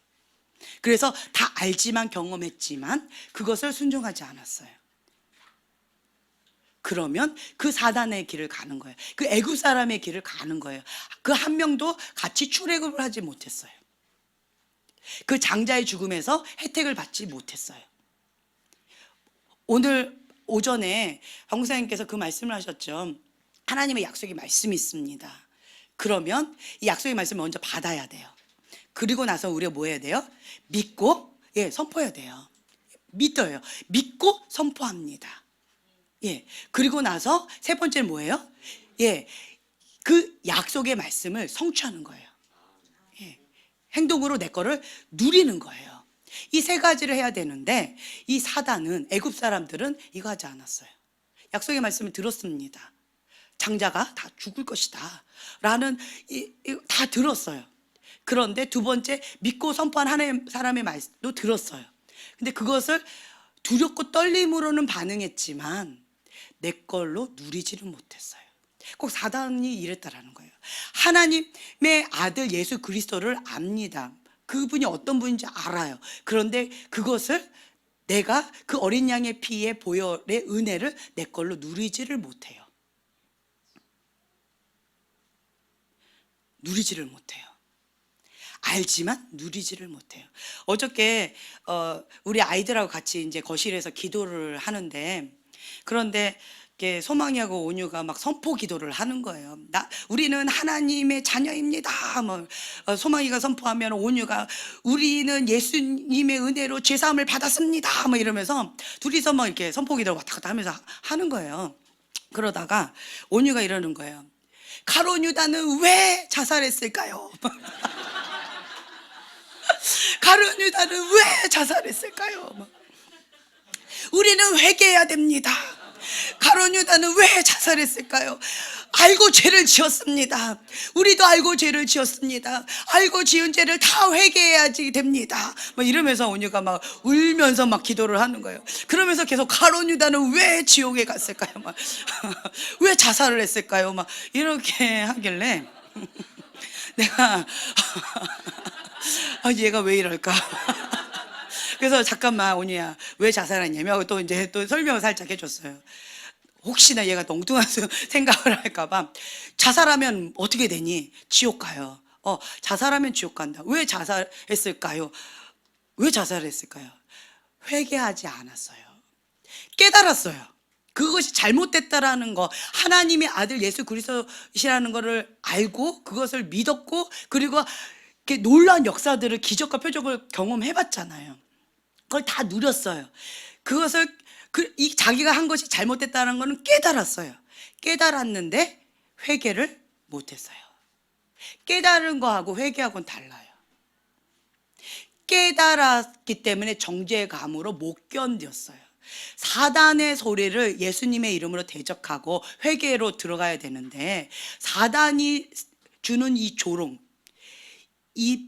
그래서 다 알지만, 경험했지만 그것을 순종하지 않았어요. 그러면 그 사단의 길을 가는 거예요. 그 애굽 사람의 길을 가는 거예요. 그 한 명도 같이 출애굽을 하지 못했어요. 그 장자의 죽음에서 혜택을 받지 못했어요. 오늘 오전에 황 목사님께서 그 말씀을 하셨죠. 하나님의 약속의 말씀이 있습니다. 그러면 이 약속의 말씀을 먼저 받아야 돼요. 그리고 나서 우리가 뭐 해야 돼요? 믿고 선포해야 돼요. 믿어요. 믿고 선포합니다. 그리고 나서 세 번째는 뭐예요? 그 약속의 말씀을 성취하는 거예요. 행동으로 내 거를 누리는 거예요. 이 세 가지를 해야 되는데 이 사단은, 애굽 사람들은 이거 하지 않았어요. 약속의 말씀을 들었습니다. 장자가 다 죽을 것이다 라는 다 들었어요. 그런데 두 번째, 믿고 선포한 하나님 사람의 말씀도 들었어요. 근데 그것을 두렵고 떨림으로는 반응했지만 내 걸로 누리지를 못했어요. 꼭 사단이 이랬다라는 거예요. 하나님의 아들 예수 그리스도를 압니다. 그분이 어떤 분인지 알아요. 그런데 그것을 내가 그 어린 양의 피의 보혈의 은혜를 내 걸로 누리지를 못해요. 누리지를 못해요. 알지만 누리지를 못해요. 어저께 우리 아이들하고 같이 이제 거실에서 기도를 하는데, 그런데 소망이하고 온유가 막 선포 기도를 하는 거예요. 우리는 하나님의 자녀입니다. 뭐 소망이가 선포하면 온유가 우리는 예수님의 은혜로 죄사함을 받았습니다. 뭐 이러면서 둘이서 막 이렇게 선포 기도를 왔다 갔다 하면서 하는 거예요. 그러다가 온유가 이러는 거예요. 가룟 유다는 왜 자살했을까요? 가룟 유다는 왜 자살했을까요? 우리는 회개해야 됩니다. 가룟 유다는 왜 자살했을까요? 알고 죄를 지었습니다. 우리도 알고 죄를 지었습니다. 알고 지은 죄를 다 회개해야지 됩니다. 막 이러면서 온유가 막 울면서 막 기도를 하는 거예요. 그러면서 계속 가룟 유다는 왜 지옥에 갔을까요? 막 왜 자살을 했을까요? 막 이렇게 하길래 내가 얘가 왜 이럴까? 그래서 잠깐만 온유야 왜 자살했냐며 또 이제 또 설명을 살짝 해줬어요. 혹시나 얘가 또 엉뚱한 생각을 할까봐. 자살하면 어떻게 되니? 지옥 가요. 자살하면 지옥 간다. 왜 자살했을까요? 왜 자살했을까요? 회개하지 않았어요. 깨달았어요. 그것이 잘못됐다라는 거, 하나님의 아들 예수 그리스도시라는 거를 알고 그것을 믿었고, 그리고 이렇게 놀라운 역사들을, 기적과 표적을 경험해봤잖아요. 그걸 다 누렸어요. 그것을 자기가 한 것이 잘못됐다는 것은 깨달았어요. 깨달았는데 회개를 못했어요. 깨달은 거하고 회개하고는 달라요. 깨달았기 때문에 정죄감으로 못 견뎠어요. 사단의 소리를 예수님의 이름으로 대적하고 회개로 들어가야 되는데, 사단이 주는 이 조롱, 이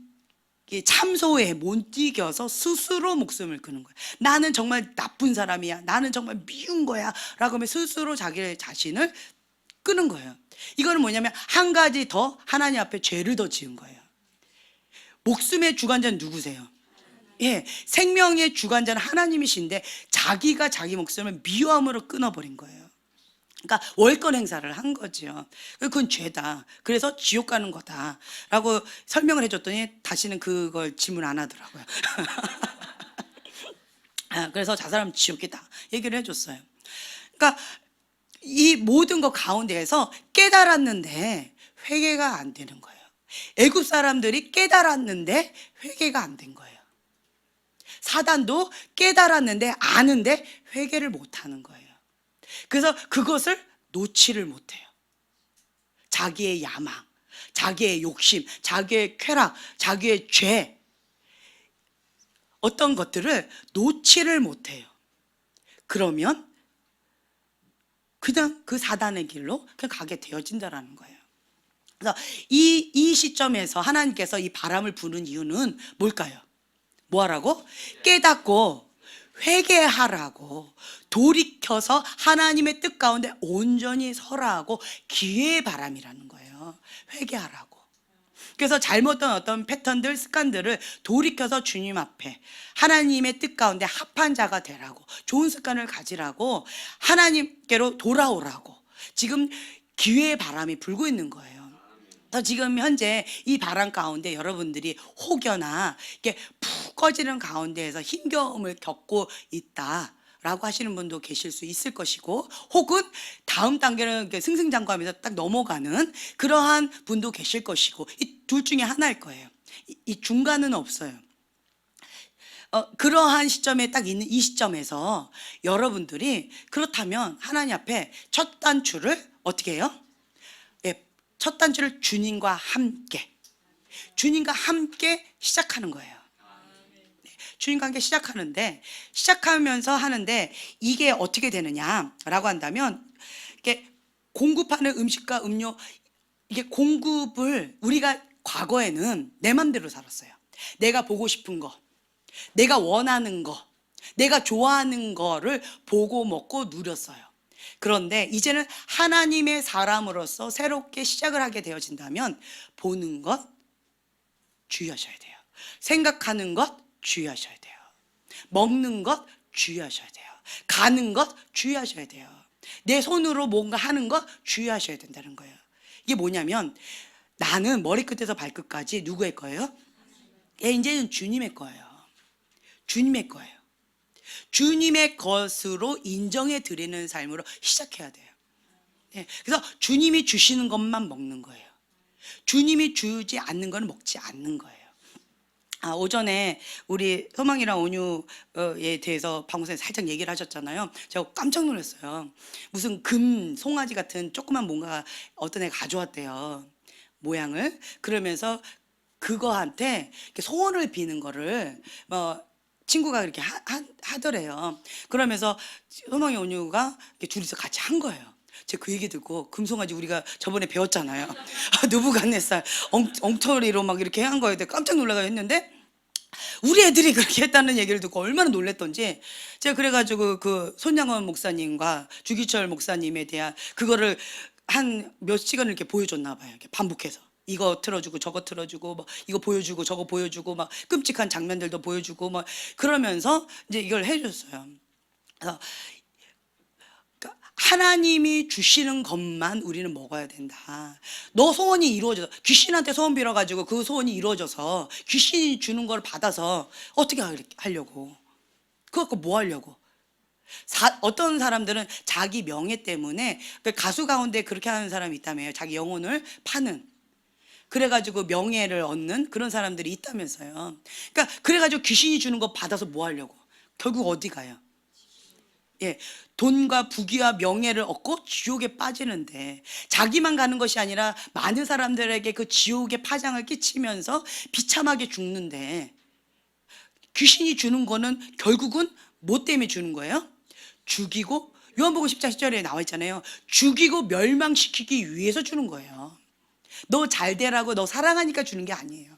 참소에 못 이겨서 스스로 목숨을 끊는 거야. 나는 정말 나쁜 사람이야, 나는 정말 미운 거야 라고 하면 스스로 자기 자신을 끊은 거예요. 이거는 뭐냐면 한 가지 더 하나님 앞에 죄를 더 지은 거예요. 목숨의 주관자는 누구세요? 생명의 주관자는 하나님이신데 자기가 자기 목숨을 미워함으로 끊어버린 거예요. 그러니까 월권 행사를 한 거죠. 그건 죄다. 그래서 지옥 가는 거다 라고 설명을 해줬더니 다시는 그걸 질문 안 하더라고요. 그래서 자살하면 지옥이다 얘기를 해줬어요. 그러니까 이 모든 것 가운데에서 깨달았는데 회개가 안 되는 거예요. 애굽 사람들이 깨달았는데 회개가 안 된 거예요. 사단도 깨달았는데 아는데 회개를 못 하는 거예요. 그래서 그것을 놓지를 못해요. 자기의 야망, 자기의 욕심, 자기의 쾌락, 자기의 죄, 어떤 것들을 놓지를 못해요. 그러면 그냥 그 사단의 길로 그냥 가게 되어진다라는 거예요. 그래서 이 시점에서 하나님께서 이 바람을 부는 이유는 뭘까요? 뭐 하라고? 깨닫고 회개하라고, 돌이켜서 하나님의 뜻 가운데 온전히 서라고, 기회의 바람이라는 거예요. 회개하라고. 그래서 잘못된 어떤 패턴들, 습관들을 돌이켜서 주님 앞에 하나님의 뜻 가운데 합한 자가 되라고, 좋은 습관을 가지라고, 하나님께로 돌아오라고 지금 기회의 바람이 불고 있는 거예요. 지금 현재 이 바람 가운데 여러분들이 혹여나 이렇게 푹 꺼지는 가운데에서 힘겨움을 겪고 있다 라고 하시는 분도 계실 수 있을 것이고, 혹은 다음 단계는 승승장구하면서 딱 넘어가는 그러한 분도 계실 것이고, 이 둘 중에 하나일 거예요. 이 중간은 없어요. 그러한 시점에 딱 있는 이 시점에서 여러분들이 그렇다면 하나님 앞에 첫 단추를 어떻게 해요? 예, 첫 단추를 주님과 함께 시작하는 거예요. 주님과 함께 시작하면서 하는데, 이게 어떻게 되느냐라고 한다면, 이게 공급하는 음식과 음료, 이게 공급을 우리가 과거에는 내 맘대로 살았어요. 내가 보고 싶은 거, 내가 원하는 거, 내가 좋아하는 거를 보고 먹고 누렸어요. 그런데 이제는 하나님의 사람으로서 새롭게 시작을 하게 되어진다면, 보는 것 주의하셔야 돼요. 생각하는 것 주의하셔야 돼요. 먹는 것 주의하셔야 돼요. 가는 것 주의하셔야 돼요. 내 손으로 뭔가 하는 것 주의하셔야 된다는 거예요. 이게 뭐냐면, 나는 머리끝에서 발끝까지 누구의 거예요? 이제는 주님의 거예요. 주님의 거예요. 주님의 것으로 인정해 드리는 삶으로 시작해야 돼요. 그래서 주님이 주시는 것만 먹는 거예요. 주님이 주지 않는 건 먹지 않는 거예요. 오전에 우리 소망이랑 온유에 대해서 방송에서 살짝 얘기를 하셨잖아요. 제가 깜짝 놀랐어요. 무슨 금 송아지 같은 조그만 뭔가 어떤 애가 가져왔대요, 모양을. 그러면서 그거한테 이렇게 소원을 비는 거를 친구가 그렇게 하더래요. 그러면서 소망이 온유가 이렇게 둘이서 같이 한 거예요. 제가 그 얘기 듣고, 금송아지 우리가 저번에 배웠잖아요. 누부갓네살 엉터리로 막 이렇게 한 거에 깜짝 놀라서 했는데, 우리 애들이 그렇게 했다는 얘기를 듣고 얼마나 놀랬던지, 제가 그래가지고 그 손양원 목사님과 주기철 목사님에 대한 그거를 한 몇 시간을 이렇게 보여줬나 봐요. 이렇게 반복해서 이거 틀어주고 저거 틀어주고 뭐 이거 보여주고 저거 보여주고 막 끔찍한 장면들도 보여주고 막 그러면서 이제 이걸 해줬어요. 그래서 하나님이 주시는 것만 우리는 먹어야 된다. 너 소원이 이루어져서, 귀신한테 소원 빌어가지고 그 소원이 이루어져서 귀신이 주는 걸 받아서 어떻게 하려고? 그거 갖고 뭐 하려고? 어떤 사람들은 자기 명예 때문에, 가수 가운데 그렇게 하는 사람이 있다며요. 자기 영혼을 파는, 그래가지고 명예를 얻는 그런 사람들이 있다면서요. 그러니까 그래가지고 귀신이 주는 거 받아서 뭐 하려고? 결국 어디 가요? 돈과 부귀와 명예를 얻고 지옥에 빠지는데, 자기만 가는 것이 아니라 많은 사람들에게 그 지옥의 파장을 끼치면서 비참하게 죽는데, 귀신이 주는 거는 결국은 뭐 때문에 주는 거예요? 죽이고, 요한복음 10장 10절에 나와 있잖아요. 죽이고 멸망시키기 위해서 주는 거예요. 너 잘 되라고, 너 사랑하니까 주는 게 아니에요.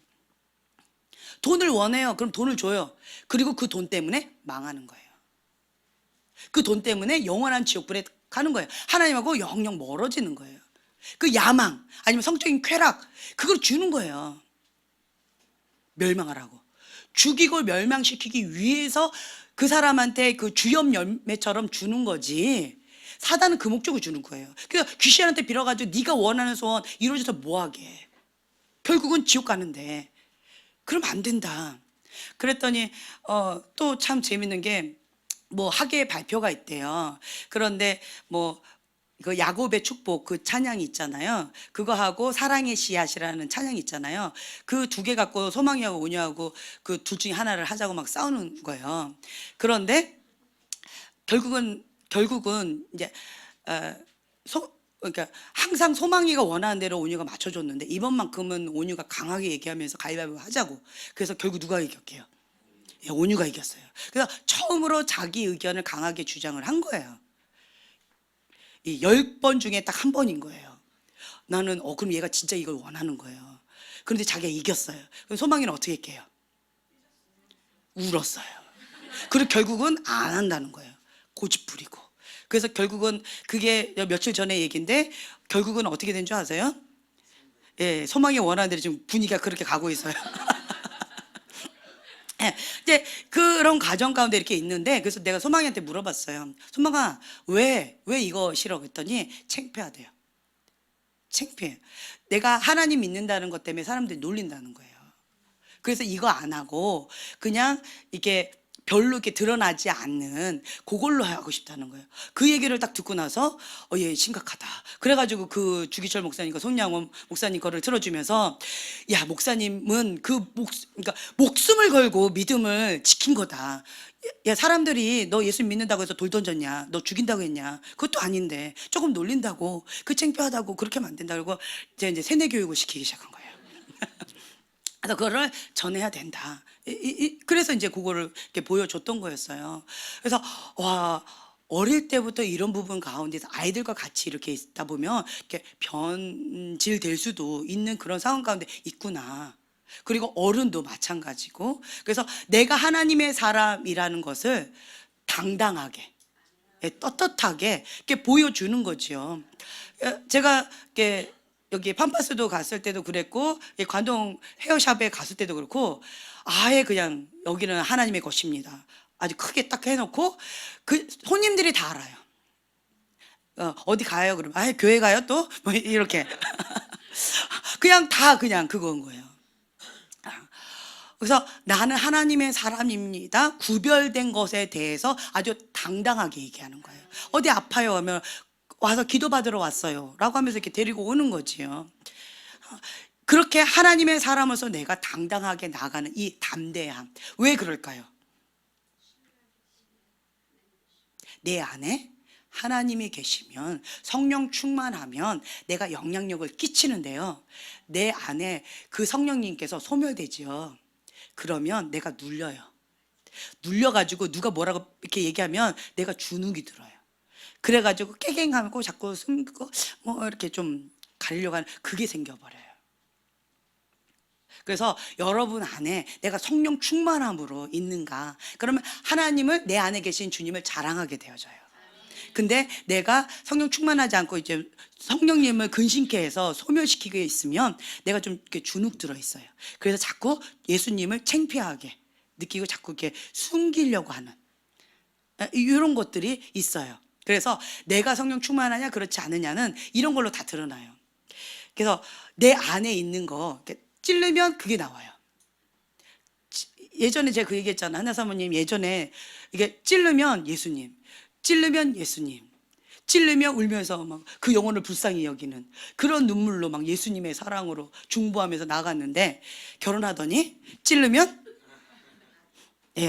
돈을 원해요. 그럼 돈을 줘요. 그리고 그 돈 때문에 망하는 거예요. 그 돈 때문에 영원한 지옥불에 가는 거예요. 하나님하고 영영 멀어지는 거예요. 그 야망, 아니면 성적인 쾌락, 그걸 주는 거예요. 멸망하라고. 죽이고 멸망시키기 위해서 그 사람한테 그 주염 열매처럼 주는 거지, 사단은 그 목적을 주는 거예요. 그러니까 귀신한테 빌어가지고 네가 원하는 소원 이루어져서 뭐하게, 결국은 지옥 가는데. 그러면 안 된다. 그랬더니 또 참 재밌는 게, 뭐 학예의 발표가 있대요. 그런데 뭐 그 야곱의 축복 그 찬양이 있잖아요. 그거 하고 사랑의 씨앗이라는 찬양이 있잖아요. 그 두 개 갖고 소망이하고 온유하고 그 둘 중에 하나를 하자고 막 싸우는 거예요. 그런데 결국은 이제 그러니까 항상 소망이가 원하는 대로 온유가 맞춰줬는데, 이번만큼은 온유가 강하게 얘기하면서 가위바위보 하자고. 그래서 결국 누가 이겼게요? 온유가 이겼어요. 그래서 처음으로 자기 의견을 강하게 주장을 한 거예요. 이 10번 중에 딱 한 번인 거예요. 나는 그럼 얘가 진짜 이걸 원하는 거예요. 그런데 자기가 이겼어요. 그럼 소망이는 어떻게 할게요? 울었어요. 그리고 결국은 안 한다는 거예요. 고집 부리고. 그래서 결국은, 그게 며칠 전에 얘기인데, 결국은 어떻게 된 줄 아세요? 소망이 원하는 대로 지금 분위기가 그렇게 가고 있어요. 이제 그런 과정 가운데 이렇게 있는데, 그래서 내가 소망이한테 물어봤어요. 소망아, 왜 이거 싫어? 그랬더니 창피하대요. 창피해. 내가 하나님 믿는다는 것 때문에 사람들이 놀린다는 거예요. 그래서 이거 안 하고 그냥 이렇게 별로 이렇게 드러나지 않는 그걸로 하고 싶다는 거예요. 그 얘기를 딱 듣고 나서 얘 심각하다. 그래가지고 그 주기철 목사님과 손양원 목사님 거를 틀어주면서 야 목사님은 그러니까 목숨을 걸고 믿음을 지킨 거다. 야 사람들이 너 예수 믿는다고 해서 돌 던졌냐, 너 죽인다고 했냐, 그것도 아닌데 조금 놀린다고, 그 창피하다고 그렇게 하면 안 된다. 그리고 이제 세뇌 교육을 시키기 시작한 거예요. 그래서 그거를 전해야 된다. 그래서 이제 그거를 이렇게 보여줬던 거였어요. 그래서 와, 어릴 때부터 이런 부분 가운데서 아이들과 같이 이렇게 있다 보면 이렇게 변질될 수도 있는 그런 상황 가운데 있구나. 그리고 어른도 마찬가지고. 그래서 내가 하나님의 사람이라는 것을 당당하게, 떳떳하게 이렇게 보여주는 거죠. 제가 이렇게 여기 팜파스도 갔을 때도 그랬고, 관동 헤어샵에 갔을 때도 그렇고, 아예 그냥 여기는 하나님의 것입니다. 아주 크게 딱 해놓고, 그 손님들이 다 알아요. 어디 가요? 그러면 아 교회 가요 또? 뭐 이렇게 그냥 다 그냥 그건 거예요. 그래서 나는 하나님의 사람입니다. 구별된 것에 대해서 아주 당당하게 얘기하는 거예요. 어디 아파요 하면 와서 기도받으러 왔어요 라고 하면서 이렇게 데리고 오는 거지요. 그렇게 하나님의 사람으로서 내가 당당하게 나가는 이 담대함, 왜 그럴까요? 내 안에 하나님이 계시면, 성령 충만하면 내가 영향력을 끼치는데요, 내 안에 그 성령님께서 소멸되지요. 그러면 내가 눌려가지고 누가 뭐라고 이렇게 얘기하면 내가 주눅이 들어요. 그래가지고 깨갱하고 자꾸 숨고 뭐 이렇게 좀 가리려고 하는 그게 생겨버려요. 그래서 여러분 안에 내가 성령 충만함으로 있는가? 그러면 하나님을, 내 안에 계신 주님을 자랑하게 되어져요. 근데 내가 성령 충만하지 않고 이제 성령님을 근심케 해서 소멸시키게 있으면 내가 좀 이렇게 주눅 들어 있어요. 그래서 자꾸 예수님을 창피하게 느끼고 자꾸 이렇게 숨기려고 하는 이런 것들이 있어요. 그래서 내가 성령 충만하냐 그렇지 않느냐는 이런 걸로 다 드러나요. 그래서 내 안에 있는 거 찌르면 그게 나와요. 예전에 제가 그 얘기했잖아요. 하나 사모님 예전에 이게 찌르면 예수님, 찌르면 예수님, 찔르며 울면서 막 그 영혼을 불쌍히 여기는 그런 눈물로 막 예수님의 사랑으로 중보하면서 나갔는데, 결혼하더니 찔르면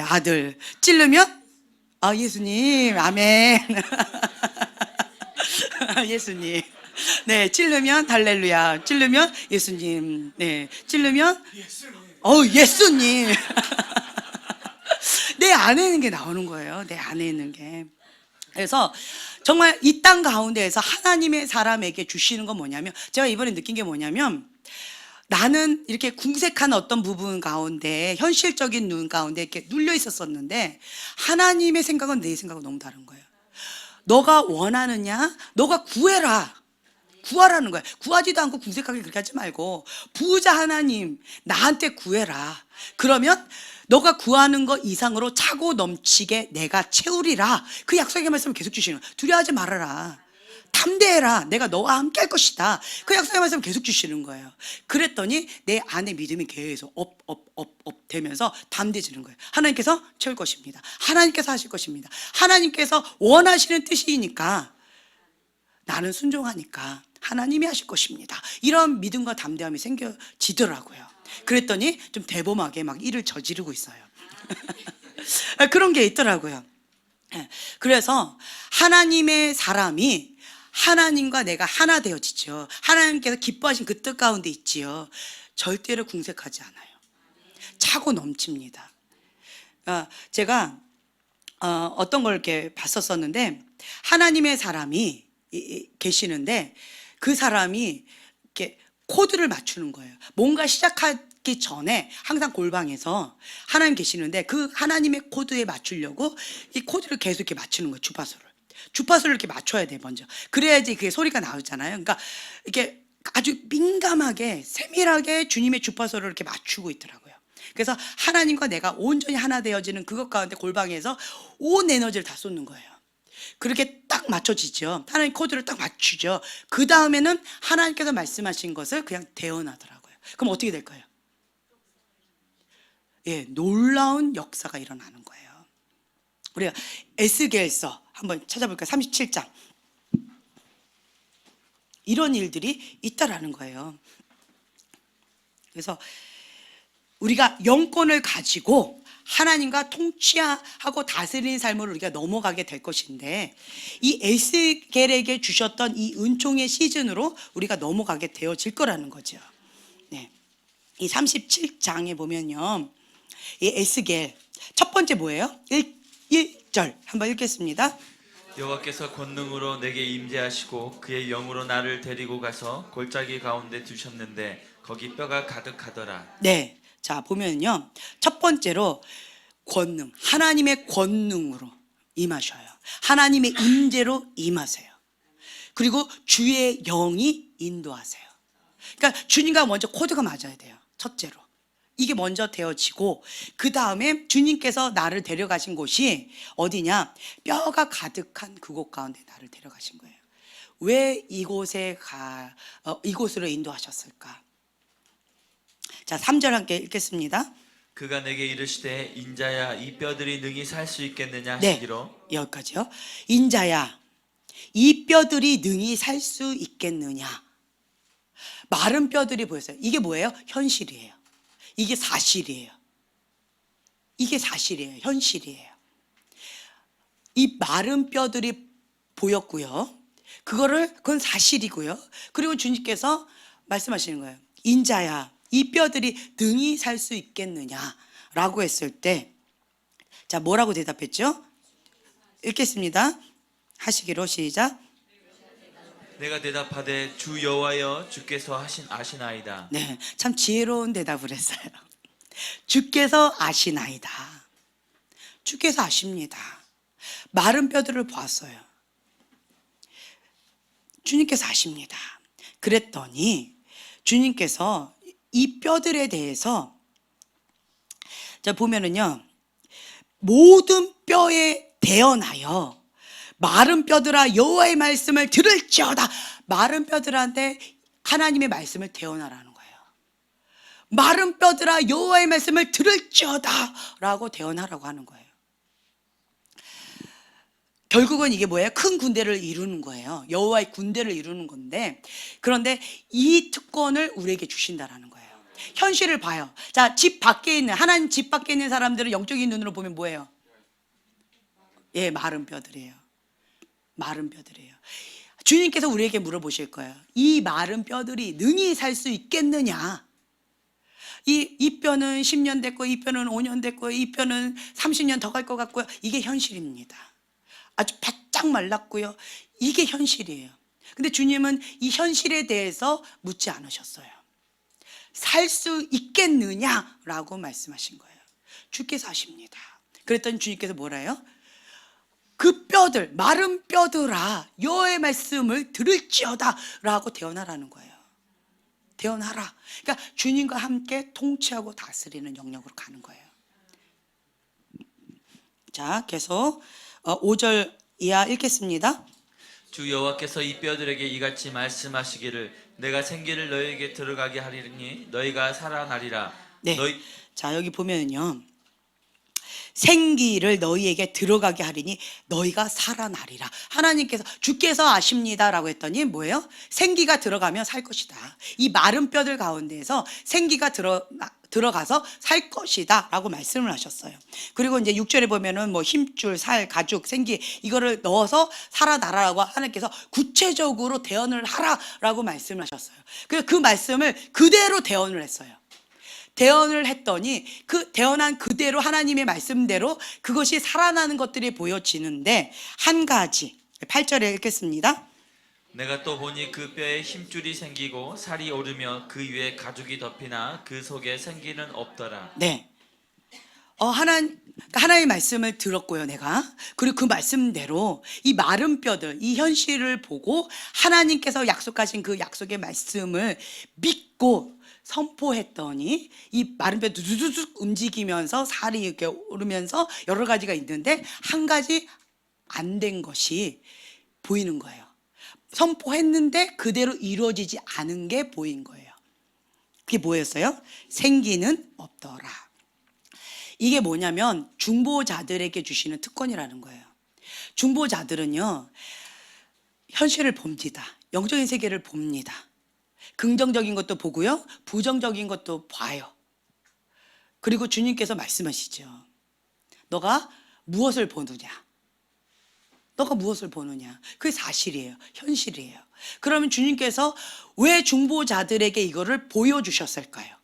아들, 찔르면 예수님, 아멘. 예수님. 네, 찔르면 할렐루야, 찔르면 예수님, 네, 찔르면 예수님. 내 안에 있는 게 나오는 거예요. 내 안에 있는 게. 그래서 정말 이 땅 가운데에서 하나님의 사람에게 주시는 건 뭐냐면, 제가 이번에 느낀 게 뭐냐면, 나는 이렇게 궁색한 어떤 부분 가운데, 현실적인 눈 가운데 이렇게 눌려 있었었는데, 하나님의 생각은 내 생각은 너무 다른 거예요. 너가 원하느냐? 너가 구해라. 구하라는 거예요. 구하지도 않고 궁색하게 그렇게 하지 말고, 부자 하나님 나한테 구해라. 그러면 너가 구하는 것 이상으로 차고 넘치게 내가 채우리라. 그 약속의 말씀을 계속 주시는 거예요. 두려워하지 말아라. 담대해라. 내가 너와 함께 할 것이다. 그 약속의 말씀을 계속 주시는 거예요. 그랬더니 내 안에 믿음이 계속 업 되면서 담대해지는 거예요. 하나님께서 채울 것입니다. 하나님께서 하실 것입니다. 하나님께서 원하시는 뜻이니까 나는 순종하니까 하나님이 하실 것입니다. 이런 믿음과 담대함이 생겨지더라고요. 그랬더니 좀 대범하게 막 일을 저지르고 있어요. 그런 게 있더라고요. 그래서 하나님의 사람이 하나님과 내가 하나 되어지죠. 하나님께서 기뻐하신 그 뜻 가운데 있지요. 절대로 궁색하지 않아요. 차고 넘칩니다. 제가 어떤 걸 이렇게 봤었었는데, 하나님의 사람이 계시는데 그 사람이 이렇게 코드를 맞추는 거예요. 뭔가 시작하기 전에 항상 골방에서 하나님 계시는데 그 하나님의 코드에 맞추려고 이 코드를 계속 이렇게 맞추는 거예요. 주파수를 이렇게 맞춰야 돼 먼저. 그래야지 그게 소리가 나오잖아요. 그러니까 이렇게 아주 민감하게 세밀하게 주님의 주파수를 이렇게 맞추고 있더라고요. 그래서 하나님과 내가 온전히 하나 되어지는 그것 가운데 골방에서 온 에너지를 다 쏟는 거예요. 그렇게 딱 맞춰지죠. 하나님 코드를 딱 맞추죠. 그 다음에는 하나님께서 말씀하신 것을 그냥 대언하더라고요. 그럼 어떻게 될까요? 놀라운 역사가 일어나는 거예요. 우리가 에스겔서 한번 찾아볼까요? 37장. 이런 일들이 있다라는 거예요. 그래서 우리가 영권을 가지고 하나님과 통치하고 다스리는 삶으로 우리가 넘어가게 될 것인데, 이 에스겔에게 주셨던 이 은총의 시즌으로 우리가 넘어가게 되어질 거라는 거죠. 네. 이 37장에 보면요, 이 에스겔 첫 번째 뭐예요? 1절 한번 읽겠습니다. 여호와께서 권능으로 내게 임재하시고 그의 영으로 나를 데리고 가서 골짜기 가운데 두셨는데 거기 뼈가 가득하더라. 네. 자, 보면요, 첫 번째로 권능, 하나님의 권능으로 임하셔요. 하나님의 임재로 임하세요. 그리고 주의 영이 인도하세요. 그러니까 주님과 먼저 코드가 맞아야 돼요. 첫째로 이게 먼저 되어지고, 그 다음에 주님께서 나를 데려가신 곳이 어디냐? 뼈가 가득한 그곳 가운데 나를 데려가신 거예요. 왜 이곳으로 인도하셨을까? 자, 3절 함께 읽겠습니다. 그가 내게 이르시되 인자야 이 뼈들이 능히 살 수 있겠느냐 네, 하시기로. 여기까지요. 인자야 이 뼈들이 능히 살 수 있겠느냐. 마른 뼈들이 보였어요. 이게 뭐예요? 현실이에요. 이게 사실이에요. 이게 사실이에요. 현실이에요. 이 마른 뼈들이 보였고요. 그건 사실이고요. 그리고 주님께서 말씀하시는 거예요. 인자야 이 뼈들이 능히 살 수 있겠느냐라고 했을 때, 자, 뭐라고 대답했죠? 읽겠습니다. 하시기로 시작. 내가 대답하되 주 여호와여 주께서 아시나이다. 네, 참 지혜로운 대답을 했어요. 주께서 아시나이다. 주께서 아십니다. 마른 뼈들을 보았어요. 주님께서 아십니다. 그랬더니 주님께서 이 뼈들에 대해서, 자, 보면은요, 모든 뼈에 대언하여 마른 뼈들아 여호와의 말씀을 들을지어다. 마른 뼈들한테 하나님의 말씀을 대언하라는 거예요. 마른 뼈들아 여호와의 말씀을 들을지어다 라고 대언하라고 하는 거예요. 결국은 이게 뭐예요? 큰 군대를 이루는 거예요. 여호와의 군대를 이루는 건데, 그런데 이 특권을 우리에게 주신다라는 거예요. 현실을 봐요. 자, 집 밖에 있는, 하나님 집 밖에 있는 사람들은 영적인 눈으로 보면 뭐예요? 예, 마른 뼈들이에요. 마른 뼈들이에요. 주님께서 우리에게 물어보실 거예요. 이 마른 뼈들이 능히 살 수 있겠느냐? 이 뼈는 10년 됐고, 이 뼈는 5년 됐고, 이 뼈는 30년 더 갈 것 같고요. 이게 현실입니다. 아주 바짝 말랐고요. 이게 현실이에요. 근데 주님은 이 현실에 대해서 묻지 않으셨어요. 살 수 있겠느냐라고 말씀하신 거예요. 주께서 아십니다. 그랬더니 주님께서 뭐라요? 그 뼈들, 마른 뼈들아 여호와의 말씀을 들을지어다 라고 대언하라는 거예요. 대언하라. 그러니까 주님과 함께 통치하고 다스리는 영역으로 가는 거예요. 자, 계속 5절 이하 읽겠습니다. 주 여호와께서 이 뼈들에게 이같이 말씀하시기를 내가 생기를 너희에게 들어가게 하리니 너희가 살아나리라. 네. 자, 여기 보면은요, 생기를 너희에게 들어가게 하리니 너희가 살아나리라. 하나님께서, 주께서 아십니다라고 했더니 뭐예요? 생기가 들어가면 살 것이다. 이 마른 뼈들 가운데에서 생기가 들어가서 살 것이다 라고 말씀을 하셨어요. 그리고 이제 6절에 보면은 뭐 힘줄, 살, 가죽, 생기 이거를 넣어서 살아나라라고 하나님께서 구체적으로 대언을 하라라고 말씀을 하셨어요. 그래서 그 말씀을 그대로 대언을 했어요. 대언을 했더니 그 대언한 그대로 하나님의 말씀대로 그것이 살아나는 것들이 보여지는데, 한 가지 8절에 읽겠습니다. 내가 또 보니 그 뼈에 힘줄이 생기고 살이 오르며 그 위에 가죽이 덮이나 그 속에 생기는 없더라. 네. 하나님의 말씀을 들었고요, 내가. 그리고 그 말씀대로 이 마른 뼈들, 이 현실을 보고 하나님께서 약속하신 그 약속의 말씀을 믿고 선포했더니 이 마른 뼈 두두둑 움직이면서 살이 이렇게 오르면서 여러 가지가 있는데 한 가지 안 된 것이 보이는 거예요. 선포했는데 그대로 이루어지지 않은 게 보인 거예요. 그게 뭐였어요? 생기는 없더라. 이게 뭐냐면 중보자들에게 주시는 특권이라는 거예요. 중보자들은요, 현실을 봅니다. 영적인 세계를 봅니다. 긍정적인 것도 보고요, 부정적인 것도 봐요. 그리고 주님께서 말씀하시죠. 너가 무엇을 보느냐? 너가 무엇을 보느냐? 그게 사실이에요. 현실이에요. 그러면 주님께서 왜 중보자들에게 이거를 보여주셨을까요?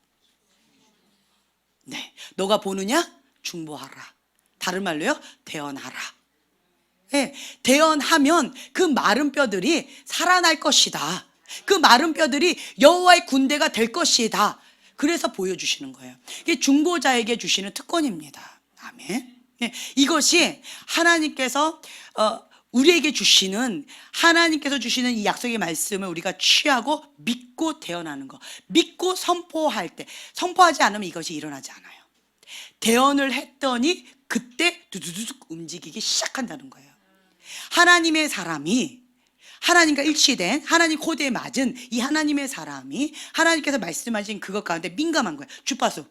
네, 너가 보느냐? 중보하라. 다른 말로요, 대언하라. 네, 대언하면 그 마른 뼈들이 살아날 것이다. 그 마른 뼈들이 여호와의 군대가 될 것이다. 그래서 보여주시는 거예요. 이게 중보자에게 주시는 특권입니다. 아멘. 네, 이것이 하나님께서 우리에게 주시는, 하나님께서 주시는 이 약속의 말씀을 우리가 취하고 믿고 대언하는 거. 믿고 선포할 때, 선포하지 않으면 이것이 일어나지 않아요. 대언을 했더니 그때 두두두둑 움직이기 시작한다는 거예요. 하나님의 사람이, 하나님과 일치된, 하나님 코드에 맞은 이 하나님의 사람이 하나님께서 말씀하신 그것 가운데 민감한 거예요. 주파수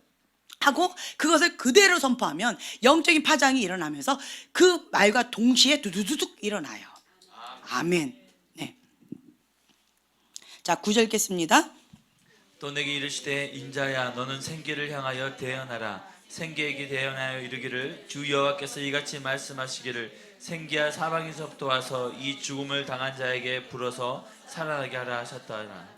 하고 그것을 그대로 선포하면 영적인 파장이 일어나면서 그 말과 동시에 두두두둑 일어나요. 아멘. 네. 자, 9절 읽겠습니다. 또 내게 이르시되 인자야 너는 생기를 향하여 대언하라. 생기에게 대언하여 이르기를 주 여호와께서 이같이 말씀하시기를 생기야 사방에서부터 와서 이 죽음을 당한 자에게 불어서 살아나게 하라 하셨더라.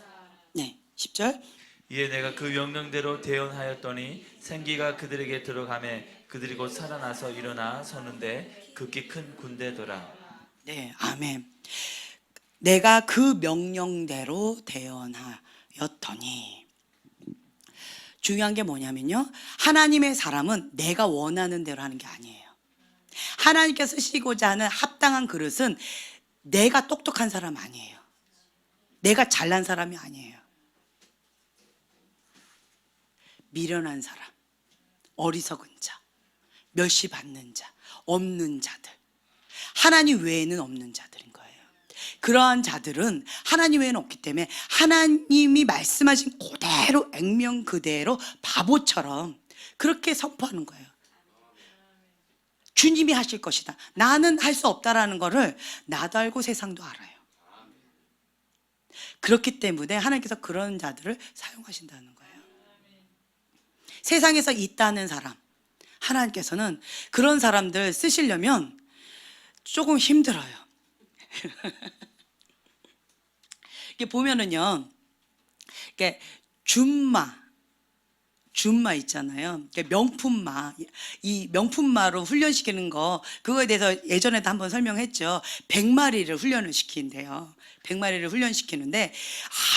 네, 10절. 이에 내가 그 명령대로 대언하였더니 생기가 그들에게 들어가매 그들이 곧 살아나서 일어나 서는데 극히 큰 군대더라. 네, 아멘. 내가 그 명령대로 대언하였더니, 중요한 게 뭐냐면요, 하나님의 사람은 내가 원하는 대로 하는 게 아니에요. 하나님께서 쓰시고자 하는 합당한 그릇은 내가 똑똑한 사람 아니에요. 내가 잘난 사람이 아니에요. 미련한 사람, 어리석은 자, 멸시 받는 자, 없는 자들, 하나님 외에는 없는 자들인 거예요. 그러한 자들은 하나님 외에는 없기 때문에 하나님이 말씀하신 그대로, 액면 그대로 바보처럼 그렇게 선포하는 거예요. 주님이 하실 것이다. 나는 할 수 없다라는 거를 나도 알고 세상도 알아요. 그렇기 때문에 하나님께서 그런 자들을 사용하신다는 거예요. 세상에서 있다는 사람, 하나님께서는 그런 사람들 쓰시려면 조금 힘들어요. 이게 보면은요, 이게 준마 있잖아요. 명품마, 이 명품마로 훈련시키는 거, 그거에 대해서 예전에도 한번 설명했죠. 100마리를 훈련을 시키는데요. 100마리를 훈련시키는데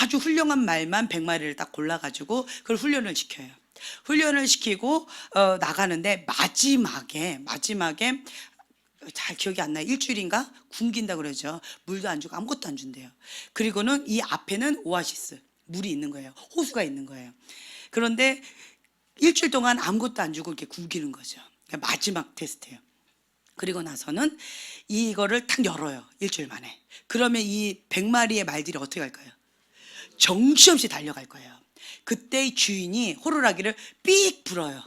아주 훌륭한 말만 100마리를 딱 골라가지고 그걸 훈련을 시켜요. 훈련을 시키고 나가는데 마지막에 잘 기억이 안 나요. 일주일인가 굶긴다 그러죠. 물도 안 주고 아무것도 안 준대요. 그리고는 이 앞에는 오아시스, 물이 있는 거예요. 호수가 있는 거예요. 그런데 일주일 동안 아무것도 안 주고 이렇게 굶기는 거죠. 마지막 테스트예요. 그리고 나서는 이거를 탁 열어요. 일주일 만에. 그러면 이 100마리의 말들이 어떻게 할까요? 정신없이 달려갈 거예요. 그때 이 주인이 호루라기를 삑 불어요.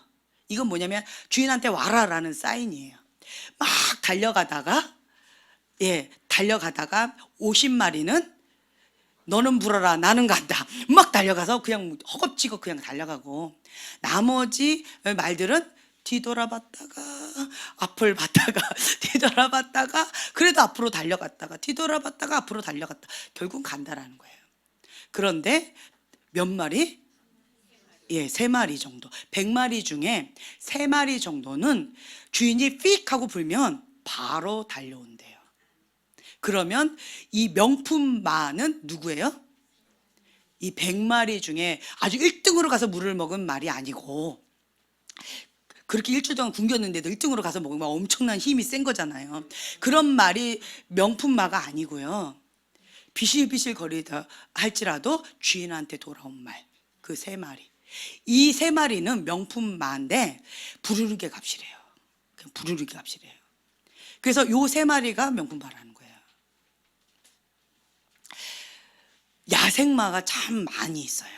이건 뭐냐면 주인한테 와라라는 사인이에요. 막 달려가다가 50마리는 너는 불어라 나는 간다 막 달려가서 그냥 허겁지겁 그냥 달려가고, 나머지 말들은 뒤돌아봤다가 앞을 봤다가 뒤돌아봤다가 그래도 앞으로 달려갔다가 뒤돌아봤다가 앞으로 달려갔다 결국 간다라는 거예요. 그런데 몇 마리? 3마리 정도. 100마리 중에 3마리 정도는 주인이 삑 하고 불면 바로 달려온대요. 그러면 이 명품마는 누구예요? 이 100마리 중에 아주 1등으로 가서 물을 먹은 말이 아니고, 그렇게 일주일 동안 굶겼는데도 1등으로 가서 먹으면 엄청난 힘이 센 거잖아요. 그런 말이 명품마가 아니고요. 비실비실 거리다 할지라도 주인한테 돌아온 말, 그 3마리. 이 3마리는 명품마인데 부르르게 값이래요. 그냥 부르르게 값이래요. 그래서 요 3마리가 명품마라는 거예요. 야생마가 참 많이 있어요.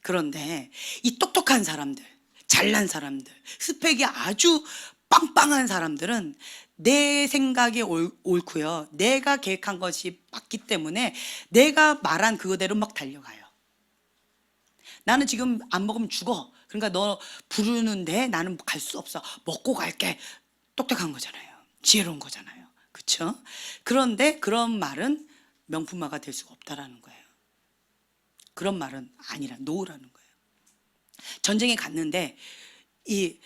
그런데 이 똑똑한 사람들, 잘난 사람들, 스펙이 아주 빵빵한 사람들은 내 생각이 옳고요. 내가 계획한 것이 맞기 때문에 내가 말한 그거대로 막 달려가요. 나는 지금 안 먹으면 죽어. 그러니까 너 부르는데 나는 갈 수 없어. 먹고 갈게. 똑똑한 거잖아요. 지혜로운 거잖아요. 그렇죠? 그런데 그런 말은 명품화가 될 수가 없다라는 거예요. 그런 말은 아니라 노라는 거예요. 전쟁에 갔는데 이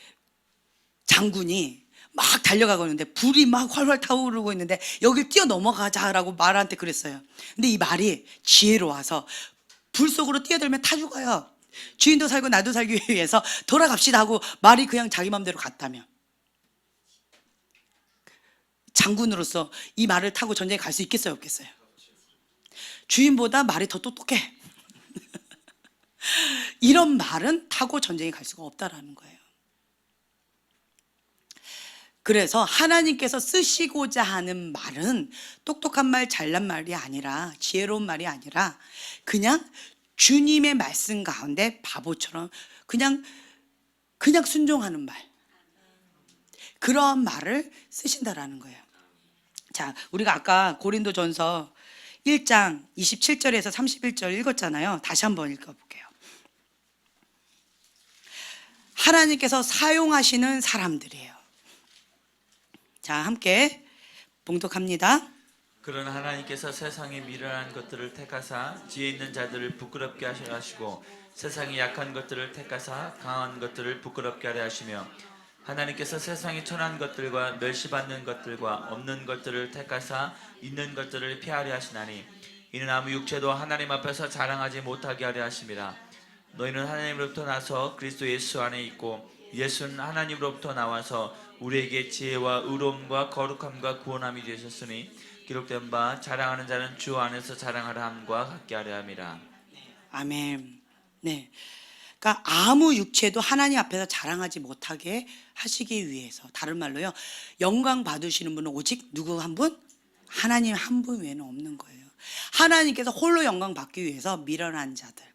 장군이 막 달려가고 있는데 불이 막 활활 타오르고 있는데 여길 뛰어 넘어가자라고 말한테 그랬어요. 근데 이 말이 지혜로워서 불 속으로 뛰어들면 타 죽어요. 주인도 살고 나도 살기 위해서 돌아갑시다 하고 말이 그냥 자기 마음대로 갔다며. 장군으로서 이 말을 타고 전쟁에 갈 수 있겠어요, 없겠어요? 주인보다 말이 더 똑똑해. 이런 말은 타고 전쟁에 갈 수가 없다라는 거예요. 그래서 하나님께서 쓰시고자 하는 말은 똑똑한 말, 잘난 말이 아니라, 지혜로운 말이 아니라 그냥 주님의 말씀 가운데 바보처럼 그냥 순종하는 말, 그런 말을 쓰신다라는 거예요. 자, 우리가 아까 고린도전서 1장 27절에서 31절 읽었잖아요. 다시 한번 읽어볼게요. 하나님께서 사용하시는 사람들이에요. 자, 함께 봉독합니다. 그러나 하나님께서 세상의 미련한 것들을 택하사 지혜 있는 자들을 부끄럽게 하시고 세상의 약한 것들을 택하사 강한 것들을 부끄럽게 하려 하시며 하나님께서 세상의 천한 것들과 멸시받는 것들과 없는 것들을 택하사 있는 것들을 피하려 하시나니 이는 아무 육체도 하나님 앞에서 자랑하지 못하게 하려 하심이라. 너희는 하나님으로부터 나서 그리스도 예수 안에 있고 예수는 하나님으로부터 나와서 우리에게 지혜와 의로움과 거룩함과 구원함이 되셨으니 기록된 바 자랑하는 자는 주 안에서 자랑하라 함과 같게 하려 함이라. 아멘. 네. 그러니까 아무 육체도 하나님 앞에서 자랑하지 못하게 하시기 위해서, 다른 말로요, 영광 받으시는 분은 오직 누구 한 분? 하나님 한 분 외에는 없는 거예요. 하나님께서 홀로 영광 받기 위해서 미련한 자들,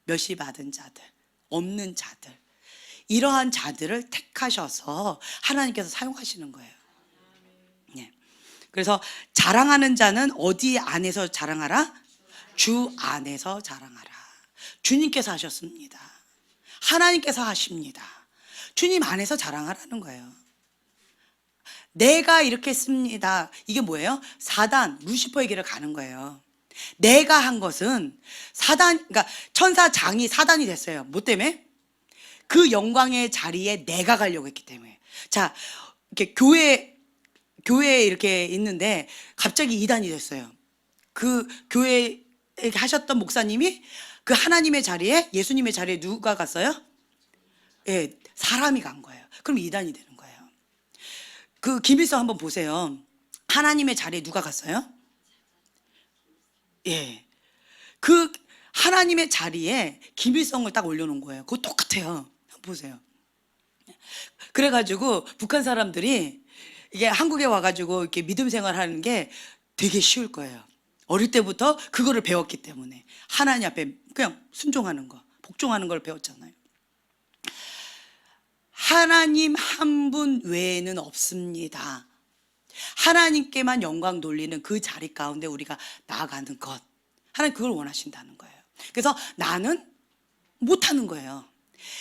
멸시받은 자들, 없는 자들, 이러한 자들을 택하셔서 하나님께서 사용하시는 거예요. 네. 그래서 자랑하는 자는 어디 안에서 자랑하라? 주 안에서 자랑하라. 주님께서 하셨습니다. 하나님께서 하십니다. 주님 안에서 자랑하라는 거예요. 내가 이렇게 했습니다. 이게 뭐예요? 사단, 루시퍼에게를 가는 거예요. 내가 한 것은 그러니까 천사장이 사단이 됐어요. 뭐 때문에? 그 영광의 자리에 내가 가려고 했기 때문에. 자, 이렇게 교회에 이렇게 있는데 갑자기 이단이 됐어요. 그 교회에 하셨던 목사님이 그 하나님의 자리에, 예수님의 자리에 누가 갔어요? 예, 사람이 간 거예요. 그럼 이단이 되는 거예요. 그 김일성 한번 보세요. 하나님의 자리에 누가 갔어요? 예. 그 하나님의 자리에 김일성을 딱 올려놓은 거예요. 그거 똑같아요. 한번 보세요. 그래가지고 북한 사람들이 이게 한국에 와가지고 이렇게 믿음 생활하는 게 되게 쉬울 거예요. 어릴 때부터 그거를 배웠기 때문에 하나님 앞에 그냥 순종하는 거, 복종하는 걸 배웠잖아요. 하나님 한 분 외에는 없습니다. 하나님께만 영광 돌리는 그 자리 가운데 우리가 나아가는 것, 하나님 그걸 원하신다는 거예요. 그래서 나는 못하는 거예요.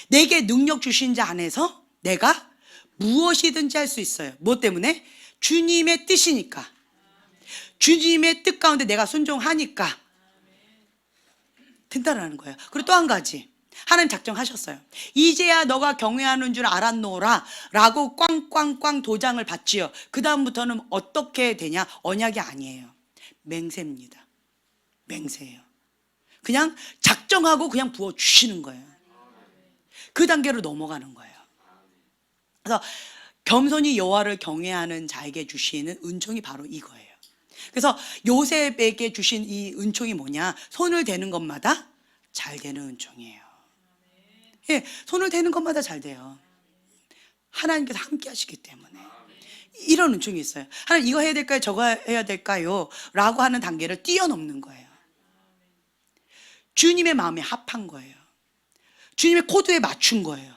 내게 능력 주신 자 안에서 내가 무엇이든지 할 수 있어요. 뭐 때문에? 주님의 뜻이니까. 주님의 뜻 가운데 내가 순종하니까 된다라는 거예요. 그리고 또 한 가지, 하나님 작정하셨어요. 이제야 너가 경외하는 줄 알았노라 라고 꽝꽝꽝 도장을 받지요. 그 다음부터는 어떻게 되냐? 언약이 아니에요. 맹세입니다. 맹세예요. 그냥 작정하고 그냥 부어주시는 거예요. 그 단계로 넘어가는 거예요. 그래서 겸손히 여호와를 경외하는 자에게 주시는 은총이 바로 이거예요. 그래서 요셉에게 주신 이 은총이 뭐냐? 손을 대는 것마다 잘 되는 은총이에요. 예, 손을 대는 것마다 잘 돼요. 하나님께서 함께 하시기 때문에. 이런 은총이 있어요. 하나님 이거 해야 될까요? 저거 해야 될까요? 라고 하는 단계를 뛰어넘는 거예요. 주님의 마음에 합한 거예요. 주님의 코드에 맞춘 거예요.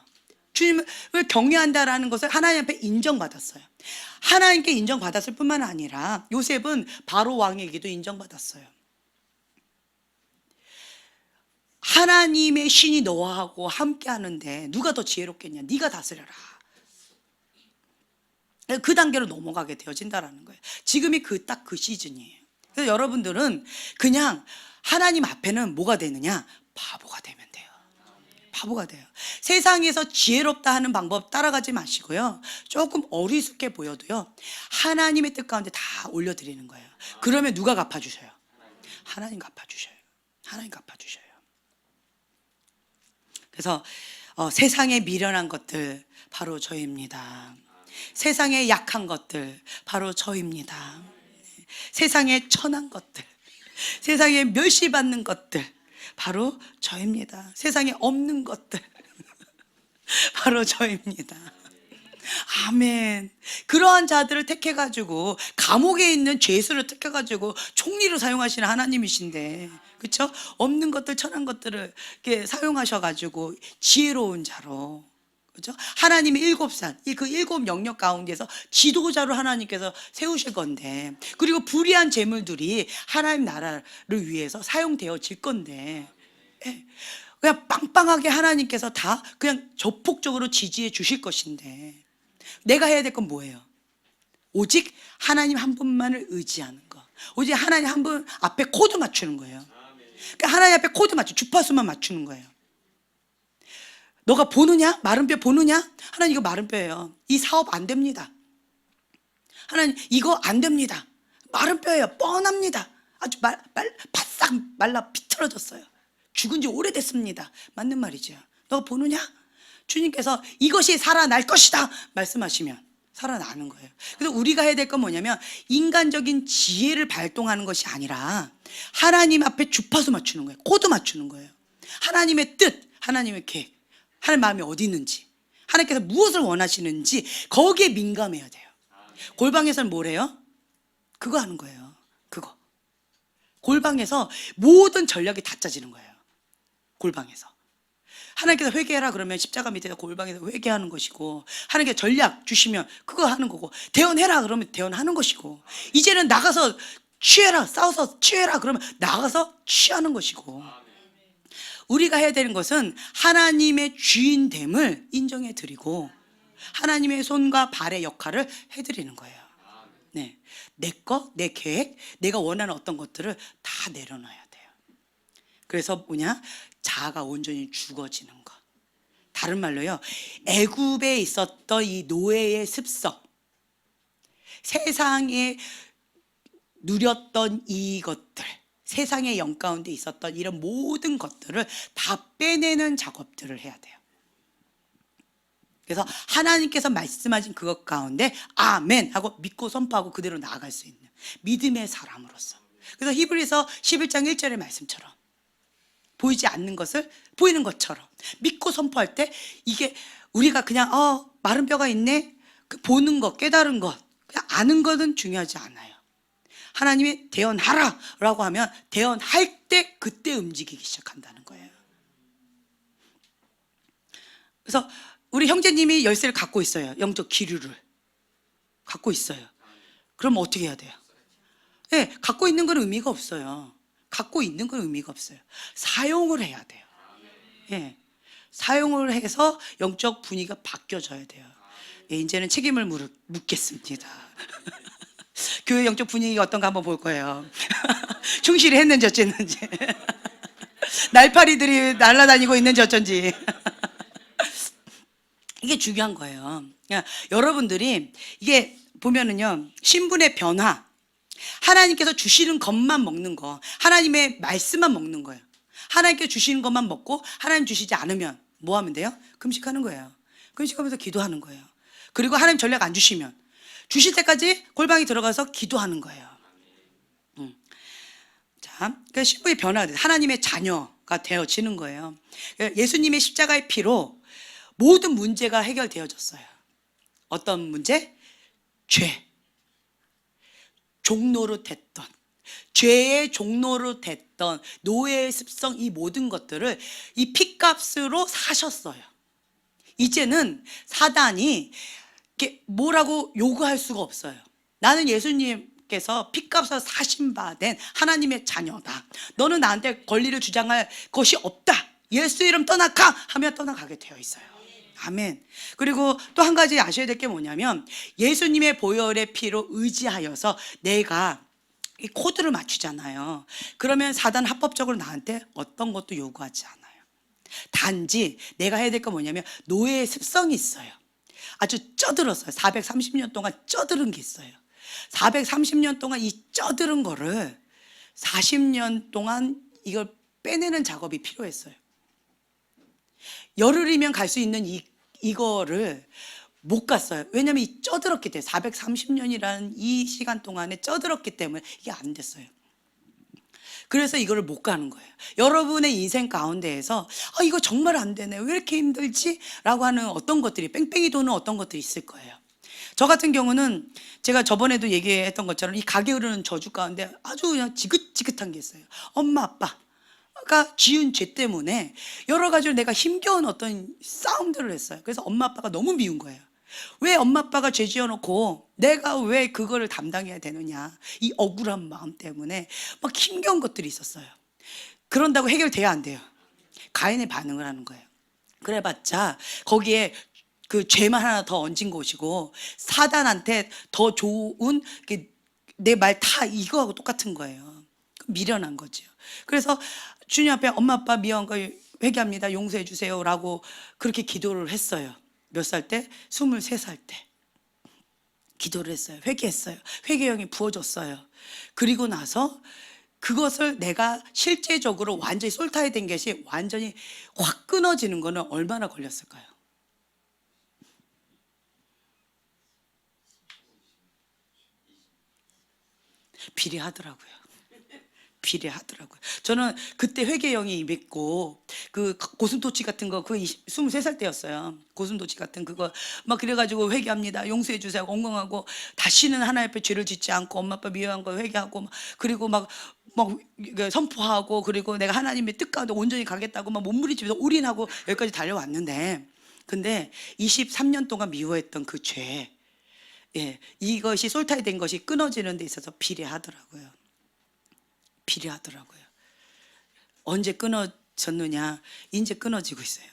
주님을 경외한다라는 것을 하나님 앞에 인정받았어요. 하나님께 인정받았을 뿐만 아니라 요셉은 바로 왕에게도 인정받았어요. 하나님의 신이 너하고 함께 하는데 누가 더 지혜롭겠냐? 네가 다스려라. 그 단계로 넘어가게 되어진다라는 거예요. 지금이 딱 그 시즌이에요. 그래서 여러분들은 그냥 하나님 앞에는 뭐가 되느냐? 바보가 되면 돼요. 바보가 돼요. 세상에서 지혜롭다 하는 방법 따라가지 마시고요. 조금 어리숙해 보여도요. 하나님의 뜻 가운데 다 올려드리는 거예요. 그러면 누가 갚아주셔요? 하나님 갚아주셔요. 하나님 갚아주셔요. 그래서 세상에 미련한 것들 바로 저입니다. 세상에 약한 것들 바로 저입니다. 세상에 천한 것들, 세상에 멸시받는 것들 바로 저입니다. 세상에 없는 것들 바로 저입니다. 아멘. 그러한 자들을 택해가지고 감옥에 있는 죄수를 택해가지고 총리로 사용하시는 하나님이신데, 그렇죠? 없는 것들, 천한 것들을 이렇게 사용하셔가지고 지혜로운 자로, 그렇죠? 하나님의 7산, 그 7 영역 가운데서 지도자로 하나님께서 세우실 건데, 그리고 불의한 재물들이 하나님 나라를 위해서 사용되어질 건데, 그냥 빵빵하게 하나님께서 다 그냥 조폭적으로 지지해 주실 것인데, 내가 해야 될 건 뭐예요? 오직 하나님 한 분만을 의지하는 거. 오직 하나님 한 분 앞에 코드 맞추는 거예요. 그러니까 하나님 앞에 코드 맞추, 주파수만 맞추는 거예요. 너가 보느냐? 마른 뼈 보느냐? 하나님 이거 마른 뼈예요. 이 사업 안 됩니다. 하나님 이거 안 됩니다. 마른 뼈예요. 뻔합니다. 아주 바싹 말라 비틀어졌어요. 죽은 지 오래됐습니다. 맞는 말이죠. 너가 보느냐? 주님께서 이것이 살아날 것이다 말씀하시면 살아나는 거예요. 그래서 우리가 해야 될 건 뭐냐면 인간적인 지혜를 발동하는 것이 아니라 하나님 앞에 주파수 맞추는 거예요. 코드 맞추는 거예요. 하나님의 뜻, 하나님의 계획, 하나님 마음이 어디 있는지, 하나님께서 무엇을 원하시는지 거기에 민감해야 돼요. 골방에서는 뭘 해요? 그거 하는 거예요. 그거. 골방에서 모든 전략이 다 짜지는 거예요. 골방에서. 하나님께서 회개해라 그러면 십자가 밑에서 골방에서 회개하는 것이고, 하나님께서 전략 주시면 그거 하는 거고, 대언해라 그러면 대언하는 것이고, 이제는 나가서 취해라, 싸워서 취해라 그러면 나가서 취하는 것이고, 우리가 해야 되는 것은 하나님의 주인됨을 인정해 드리고 하나님의 손과 발의 역할을 해드리는 거예요. 네, 내 거, 내 계획, 내가 원하는 어떤 것들을 다 내려놔야 돼요. 그래서 뭐냐? 자아가 온전히 죽어지는 것. 다른 말로요, 애굽에 있었던 이 노예의 습성, 세상에 누렸던 이것들, 세상의 영 가운데 있었던 이런 모든 것들을 다 빼내는 작업들을 해야 돼요. 그래서 하나님께서 말씀하신 그것 가운데 아멘 하고 믿고 선포하고 그대로 나아갈 수 있는 믿음의 사람으로서. 그래서 히브리서 11장 1절의 말씀처럼 보이지 않는 것을 보이는 것처럼 믿고 선포할 때, 이게 우리가 그냥 마른 뼈가 있네, 그 보는 것, 깨달은 것, 그냥 아는 것은 중요하지 않아요. 하나님이 대언하라 라고 하면 대언할 때 그때 움직이기 시작한다는 거예요. 그래서 우리 형제님이 열쇠를 갖고 있어요. 영적 기류를 갖고 있어요. 그럼 어떻게 해야 돼요? 네, 갖고 있는 건 의미가 없어요. 갖고 있는 건 의미가 없어요. 사용을 해야 돼요. 네, 사용을 해서 영적 분위기가 바뀌어져야 돼요. 네, 이제는 책임을 묻겠습니다. 교회 영적 분위기가 어떤가 한번 볼 거예요. 충실히 했는지 어쨌는지, 날파리들이 날아다니고 있는지 어쩐지. 이게 중요한 거예요. 그러니까 여러분들이 이게 보면은요, 신분의 변화, 하나님께서 주시는 것만 먹는 거, 하나님의 말씀만 먹는 거예요. 하나님께서 주시는 것만 먹고 하나님 주시지 않으면 뭐 하면 돼요? 금식하는 거예요. 금식하면서 기도하는 거예요. 그리고 하나님 전략 안 주시면 주실 때까지 골방에 들어가서 기도하는 거예요. 자, 그 신분의 변화가 돼요. 하나님의 자녀가 되어지는 거예요. 예수님의 십자가의 피로 모든 문제가 해결되어졌어요. 어떤 문제? 죄. 종로로 됐던, 죄의 종로로 됐던 노예의 습성, 이 모든 것들을 이 피값으로 사셨어요. 이제는 사단이 이렇게 뭐라고 요구할 수가 없어요. 나는 예수님께서 피값을 사심받은 하나님의 자녀다. 너는 나한테 권리를 주장할 것이 없다. 예수 이름 떠나가 하면 떠나가게 되어 있어요. 아멘. 그리고 또 한 가지 아셔야 될 게 뭐냐면, 예수님의 보혈의 피로 의지하여서 내가 이 코드를 맞추잖아요. 그러면 사단 합법적으로 나한테 어떤 것도 요구하지 않아요. 단지 내가 해야 될 건 뭐냐면, 노예의 습성이 있어요. 아주 쩌들었어요. 430년 동안 쩌들은 게 있어요. 430년 동안 이 쩌들은 거를 40년 동안 이걸 빼내는 작업이 필요했어요. 열흘이면 갈 수 있는 이거를 못 갔어요. 왜냐하면 이 쩌들었기 때문에, 430년이라는 이 시간 동안에 쩌들었기 때문에 이게 안 됐어요. 그래서 이거를 못 가는 거예요. 여러분의 인생 가운데에서 이거 정말 안 되네, 왜 이렇게 힘들지? 라고 하는 어떤 것들이, 뺑뺑이 도는 어떤 것들이 있을 거예요. 저 같은 경우는 제가 저번에도 얘기했던 것처럼 이 가게 흐르는 저주 가운데 아주 그냥 지긋지긋한 게 있어요. 엄마 아빠가 지은 죄 때문에 여러 가지로 내가 힘겨운 어떤 싸움들을 했어요. 그래서 엄마 아빠가 너무 미운 거예요. 왜 엄마 아빠가 죄 지어놓고 내가 왜 그거를 담당해야 되느냐, 이 억울한 마음 때문에 막 힘겨운 것들이 있었어요. 그런다고 해결돼야 안 돼요. 가인의 반응을 하는 거예요. 그래봤자 거기에 그 죄만 하나 더 얹은 것이고, 사단한테 더 좋은 내 말 다 이거하고 똑같은 거예요. 미련한 거죠. 그래서 주님 앞에 엄마 아빠 미워한 거 회개합니다, 용서해 주세요 라고 그렇게 기도를 했어요. 몇 살 때? 23살 때 기도를 했어요. 회개했어요. 회개형이 부어졌어요. 그리고 나서 그것을 내가 실제적으로 완전히 솔타이 된 것이 완전히 확 끊어지는 거는 얼마나 걸렸을까요? 비례하더라고요. 비례하더라고요. 저는 그때 회개형이 맺고 그 고슴도치 같은 거, 그 23살 때였어요. 고슴도치 같은 그거 막 그래가지고 회개합니다, 용서해 주세요 엉엉하고, 다시는 하나님 앞에 죄를 짓지 않고 엄마 아빠 미워한 거 회개하고, 그리고 막 선포하고, 그리고 내가 하나님의 뜻 가운데 온전히 가겠다고 막 몸부림치면서 올인하고 여기까지 달려왔는데, 근데 23년 동안 미워했던 그 죄, 이것이 솔타이 된 것이 끊어지는 데 있어서 비례하더라고요. 비례하더라고요. 언제 끊어졌느냐? 이제 끊어지고 있어요.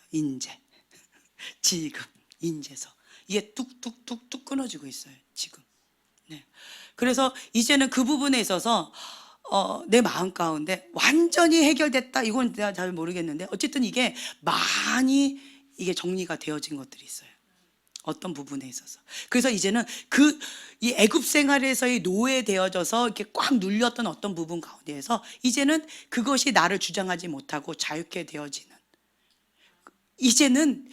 지금 인제서 이게 뚝뚝뚝뚝 끊어지고 있어요. 지금. 네. 그래서 이제는 그 부분에 있어서 내 마음 가운데 완전히 해결됐다, 이건 내가 잘 모르겠는데, 어쨌든 이게 많이 이게 정리가 되어진 것들이 있어요. 어떤 부분에 있어서. 그래서 이제는 이 애굽 생활에서의 노예되어져서 이렇게 꽉 눌렸던 어떤 부분 가운데에서 이제는 그것이 나를 주장하지 못하고 자유케 되어지는, 이제는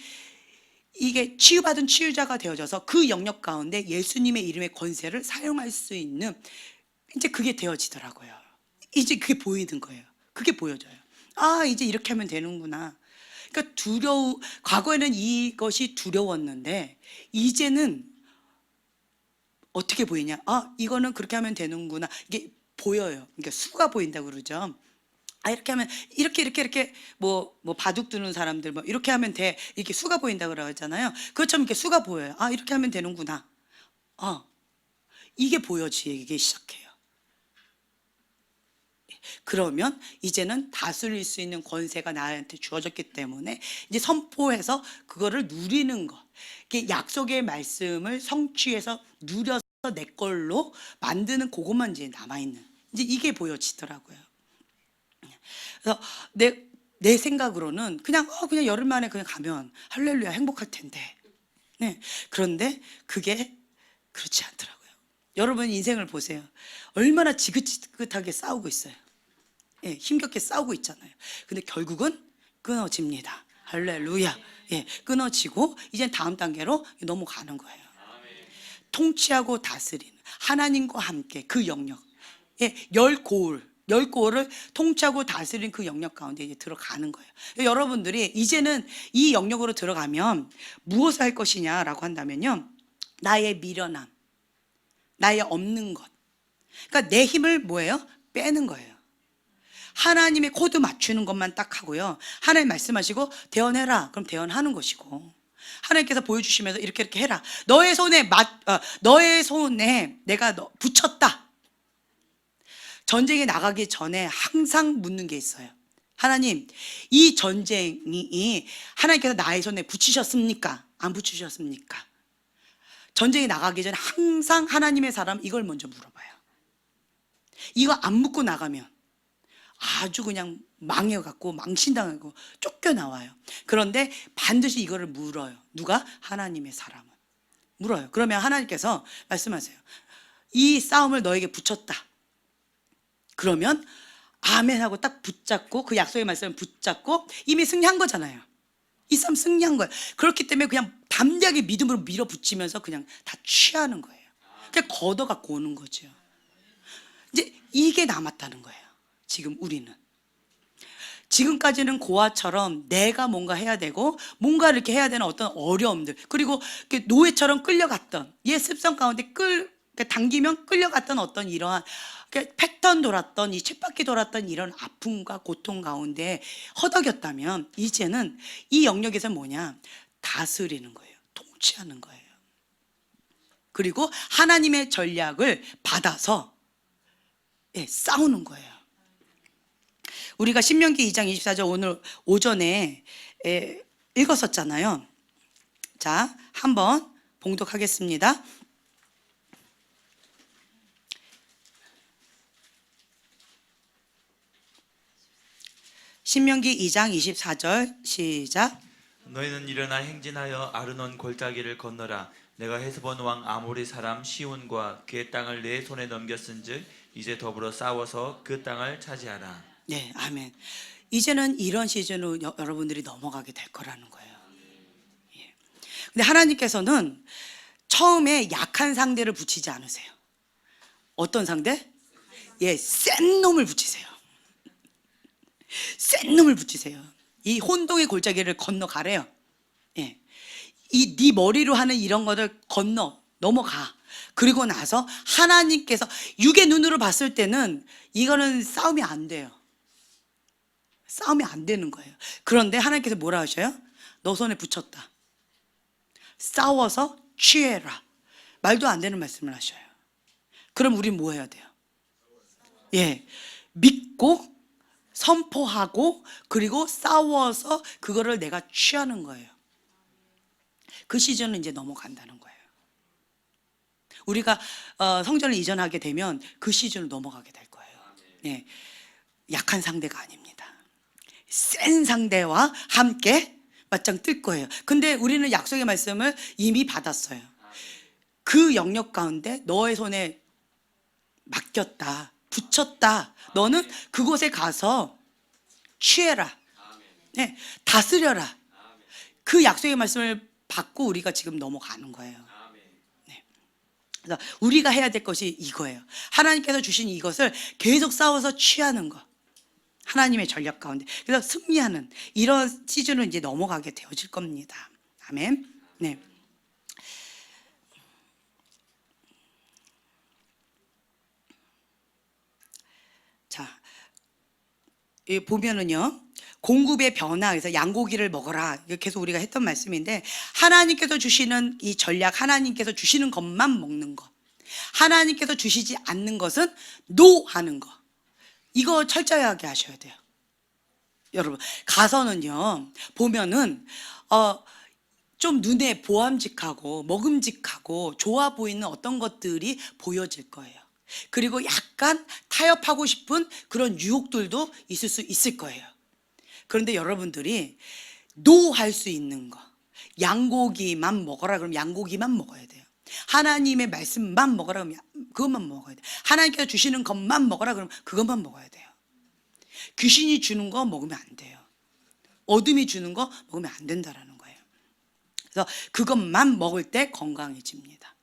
이게 치유받은 치유자가 되어져서 그 영역 가운데 예수님의 이름의 권세를 사용할 수 있는, 이제 그게 되어지더라고요. 이제 그게 보이는 거예요. 그게 보여져요. 이제 이렇게 하면 되는구나. 그러니까 과거에는 이것이 두려웠는데 이제는 어떻게 보이냐? 이거는 그렇게 하면 되는구나. 이게 보여요. 그러니까 수가 보인다고 그러죠. 이렇게 하면 이렇게 뭐 바둑 두는 사람들 뭐 이렇게 하면 돼, 이렇게 수가 보인다고 그러잖아요. 그것처럼 이렇게 수가 보여요. 이렇게 하면 되는구나. 이게 보여지기 시작해요. 그러면 이제는 다스릴 수 있는 권세가 나한테 주어졌기 때문에 이제 선포해서 그거를 누리는 것, 이게 약속의 말씀을 성취해서 누려서 내 걸로 만드는 그것만 이제 남아있는, 이제 이게 보여지더라고요. 그래서 내 생각으로는 그냥 열흘 만에 그냥 가면 할렐루야 행복할 텐데, 네. 그런데 그게 그렇지 않더라고요. 여러분 인생을 보세요. 얼마나 지긋지긋하게 싸우고 있어요. 힘겹게 싸우고 있잖아요. 근데 결국은 끊어집니다. 할렐루야. 끊어지고 이제 다음 단계로 넘어가는 거예요. 통치하고 다스리는 하나님과 함께 그 영역, 열 고울을 통치하고 다스리는 그 영역 가운데 이제 들어가는 거예요. 여러분들이 이제는 이 영역으로 들어가면 무엇을 할 것이냐라고 한다면요, 나의 미련함, 나의 없는 것, 그러니까 내 힘을 뭐예요? 빼는 거예요. 하나님의 코드 맞추는 것만 딱 하고요, 하나님 말씀하시고 대언해라, 그럼 대언하는 것이고, 하나님께서 보여주시면서 이렇게 이렇게 해라. 너의 손에 내가 붙였다. 전쟁에 나가기 전에 항상 묻는 게 있어요. 하나님, 이 전쟁이 하나님께서 나의 손에 붙이셨습니까? 안 붙이셨습니까? 전쟁에 나가기 전에 항상 하나님의 사람 이걸 먼저 물어봐요. 이거 안 묻고 나가면 아주 그냥 망해갖고 망신당하고 쫓겨나와요. 그런데 반드시 이거를 물어요. 누가? 하나님의 사람은 물어요. 그러면 하나님께서 말씀하세요. 이 싸움을 너에게 붙였다. 그러면 아멘 하고 딱 붙잡고 그 약속의 말씀을 붙잡고 이미 승리한 거잖아요. 이 싸움 승리한 거예요. 그렇기 때문에 그냥 담대하게 믿음으로 밀어붙이면서 그냥 다 취하는 거예요. 그냥 걷어갖고 오는 거죠. 이제 이게 남았다는 거예요. 지금 우리는 지금까지는 고아처럼 내가 뭔가 해야 되고 뭔가 이렇게 해야 되는 어떤 어려움들, 그리고 노예처럼 끌려갔던 옛 습성 가운데 당기면 끌려갔던 어떤 이러한 패턴 돌았던 이 쳇바퀴 돌았던 이런 아픔과 고통 가운데 허덕였다면 이제는 이 영역에서 뭐냐? 다스리는 거예요. 통치하는 거예요. 그리고 하나님의 전략을 받아서 싸우는 거예요. 우리가 신명기 2장 24절 오늘 오전에 읽었었잖아요. 자, 한번 봉독하겠습니다. 신명기 2장 24절 시작. 너희는 일어나 행진하여 아르논 골짜기를 건너라. 내가 헤스본 왕 아모리 사람 시온과 그의 땅을 내 손에 넘겼은즉 이제 더불어 싸워서 그 땅을 차지하라. 네, 아멘. 이제는 이런 시즌으로 여러분들이 넘어가게 될 거라는 거예요. 예. 근데 하나님께서는 처음에 약한 상대를 붙이지 않으세요. 어떤 상대? 센 놈을 붙이세요. 센 놈을 붙이세요. 이 혼동의 골짜기를 건너가래요. 예. 네 머리로 하는 이런 것을 넘어가. 그리고 나서 하나님께서 육의 눈으로 봤을 때는 이거는 싸움이 안 돼요. 싸움이 안 되는 거예요. 그런데 하나님께서 뭐라 하셔요? 너 손에 붙였다. 싸워서 취해라. 말도 안 되는 말씀을 하셔요. 그럼 우린 뭐 해야 돼요? 믿고 선포하고 그리고 싸워서 그거를 내가 취하는 거예요. 그 시즌은 이제 넘어간다는 거예요. 우리가 성전을 이전하게 되면 그 시즌으로 넘어가게 될 거예요. 약한 상대가 아닙니다. 센 상대와 함께 맞짱 뜰 거예요. 근데 우리는 약속의 말씀을 이미 받았어요. 그 영역 가운데 너의 손에 맡겼다, 붙였다. 너는 그곳에 가서 취해라. 다스려라. 그 약속의 말씀을 받고 우리가 지금 넘어가는 거예요. 그래서 우리가 해야 될 것이 이거예요. 하나님께서 주신 이것을 계속 싸워서 취하는 것. 하나님의 전략 가운데. 그래서 승리하는 이런 시즌을 이제 넘어가게 되어질 겁니다. 아멘. 네. 자, 여기 보면은요. 공급의 변화, 그래서 양고기를 먹어라. 이게 계속 우리가 했던 말씀인데, 하나님께서 주시는 이 전략, 하나님께서 주시는 것만 먹는 것. 하나님께서 주시지 않는 것은 노 하는 거. 이거 철저하게 하셔야 돼요. 여러분, 가서는요, 보면은, 좀 눈에 보암직하고 먹음직하고 좋아 보이는 어떤 것들이 보여질 거예요. 그리고 약간 타협하고 싶은 그런 유혹들도 있을 수 있을 거예요. 그런데 여러분들이 노 할 수 있는 거, 양고기만 먹어라 그러면 양고기만 먹어야 돼요. 하나님의 말씀만 먹어라 그러면 그것만 먹어야 돼요. 하나님께서 주시는 것만 먹어라 그러면 그것만 먹어야 돼요. 귀신이 주는 거 먹으면 안 돼요. 어둠이 주는 거 먹으면 안 된다라는 거예요. 그래서 그것만 먹을 때 건강해집니다.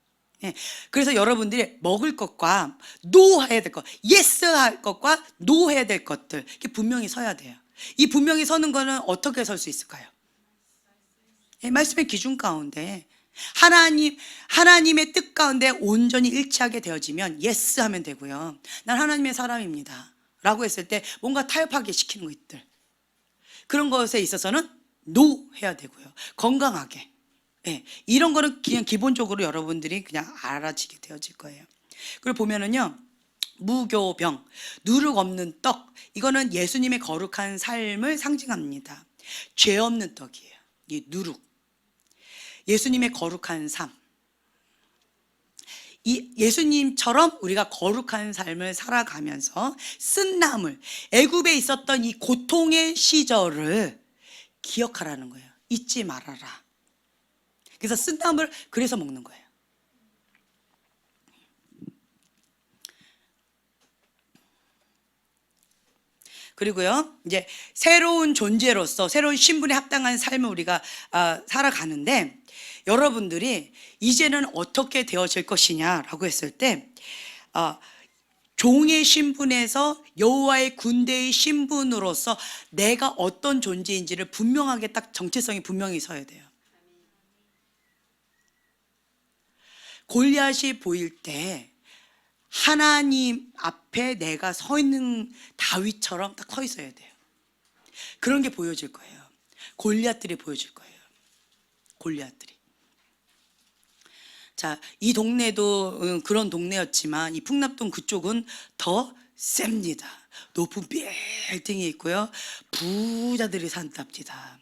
그래서 여러분들이 먹을 것과 노 해야 될 것, 예스 할 것과 노 해야 될 것들, 이게 분명히 서야 돼요. 이 분명히 서는 거는 어떻게 설 수 있을까요? 말씀의 기준 가운데 하나님의 뜻 가운데 온전히 일치하게 되어지면 예스 하면 되고요. 난 하나님의 사람입니다 라고 했을 때 뭔가 타협하게 시키는 것들, 그런 것에 있어서는 노 해야 되고요. 건강하게 예, 이런 거는 그냥 기본적으로 여러분들이 그냥 알아지게 되어질 거예요. 그리고 보면은요, 무교병, 누룩 없는 떡, 이거는 예수님의 거룩한 삶을 상징합니다. 죄 없는 떡이에요. 이 누룩, 예수님의 거룩한 삶. 이 예수님처럼 우리가 거룩한 삶을 살아가면서 쓴 나물, 애굽에 있었던 이 고통의 시절을 기억하라는 거예요. 잊지 말아라. 그래서 쓴 나물 그래서 먹는 거예요. 그리고요, 이제 새로운 존재로서 새로운 신분에 합당한 삶을 우리가 살아가는데, 여러분들이 이제는 어떻게 되어질 것이냐라고 했을 때, 종의 신분에서 여호와의 군대의 신분으로서 내가 어떤 존재인지를 분명하게 딱 정체성이 분명히 서야 돼요. 골리앗이 보일 때 하나님 앞에 내가 서 있는 다윗처럼 딱 서 있어야 돼요. 그런 게 보여질 거예요. 골리앗들이 보여질 거예요. 골리앗들이. 자, 이 동네도 그런 동네였지만 이 풍납동 그쪽은 더 셉니다. 높은 빌딩이 있고요, 부자들이 산답니다.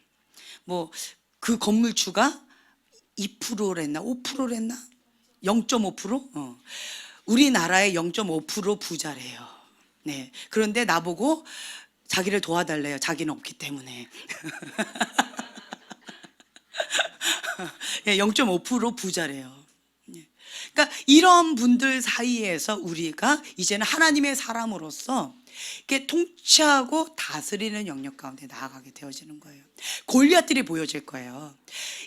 뭐 그 건물주가 2%랬나 5%랬나 0.5%? 우리나라의 0.5% 부자래요. 네. 그런데 나보고 자기를 도와달래요. 자기는 없기 때문에. 0.5% 부자래요. 그러니까 이런 분들 사이에서 우리가 이제는 하나님의 사람으로서 이렇게 통치하고 다스리는 영역 가운데 나아가게 되어지는 거예요. 골리앗들이 보여질 거예요.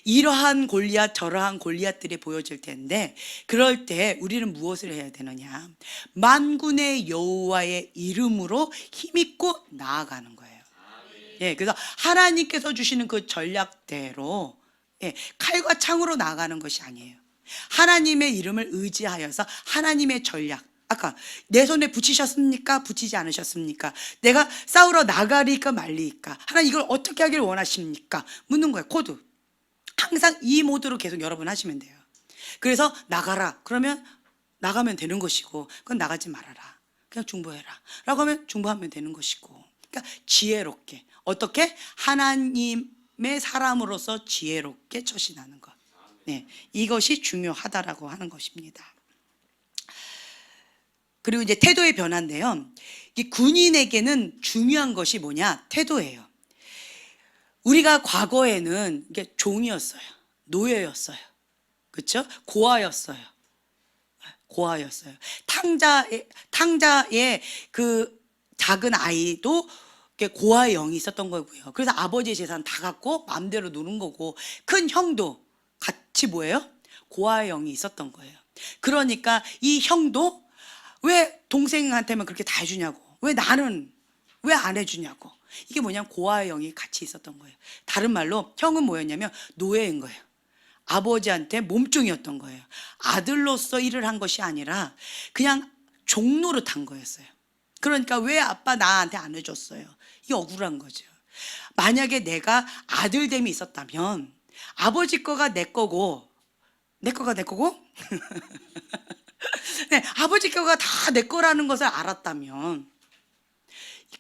이러한 골리앗 저러한 골리앗들이 보여질 텐데, 그럴 때 우리는 무엇을 해야 되느냐, 만군의 여호와의 이름으로 힘있고 나아가는 거예요. 예, 그래서 하나님께서 주시는 그 전략대로, 예, 칼과 창으로 나아가는 것이 아니에요. 하나님의 이름을 의지하여서 하나님의 전략, 아까 내 손에 붙이셨습니까? 붙이지 않으셨습니까? 내가 싸우러 나가리까 말리까? 하나님 이걸 어떻게 하길 원하십니까? 묻는 거예요. 코드. 항상 이 모드로 계속 여러분 하시면 돼요. 그래서 나가라 그러면 나가면 되는 것이고, 그건 나가지 말아라 그냥 중보해라 라고 하면 중보하면 되는 것이고, 그러니까 지혜롭게, 어떻게? 하나님의 사람으로서 지혜롭게 처신하는 것. 네, 이것이 중요하다라고 하는 것입니다. 그리고 이제 태도의 변화인데요, 이 군인에게는 중요한 것이 뭐냐? 태도예요. 우리가 과거에는 이게 종이었어요. 노예였어요. 그렇죠? 고아였어요. 고아였어요. 탕자의 그 작은 아이도 고아의 영이 있었던 거고요. 그래서 아버지의 재산 다 갖고 마음대로 노는 거고, 큰 형도 같이 뭐예요? 고아의 영이 있었던 거예요. 그러니까 이 형도 왜 동생한테만 그렇게 다 해주냐고, 왜 나는 왜 안 해주냐고. 이게 뭐냐면 고아의 영이 같이 있었던 거예요. 다른 말로 형은 뭐였냐면 노예인 거예요. 아버지한테 몸종이었던 거예요. 아들로서 일을 한 것이 아니라 그냥 종노릇 한 거였어요. 그러니까 왜 아빠 나한테 안 해줬어요? 이게 억울한 거죠. 만약에 내가 아들됨이 있었다면 아버지 거가 내 거고, 내 거가 내 거고 네, 아버지 거가 다 내 거라는 것을 알았다면,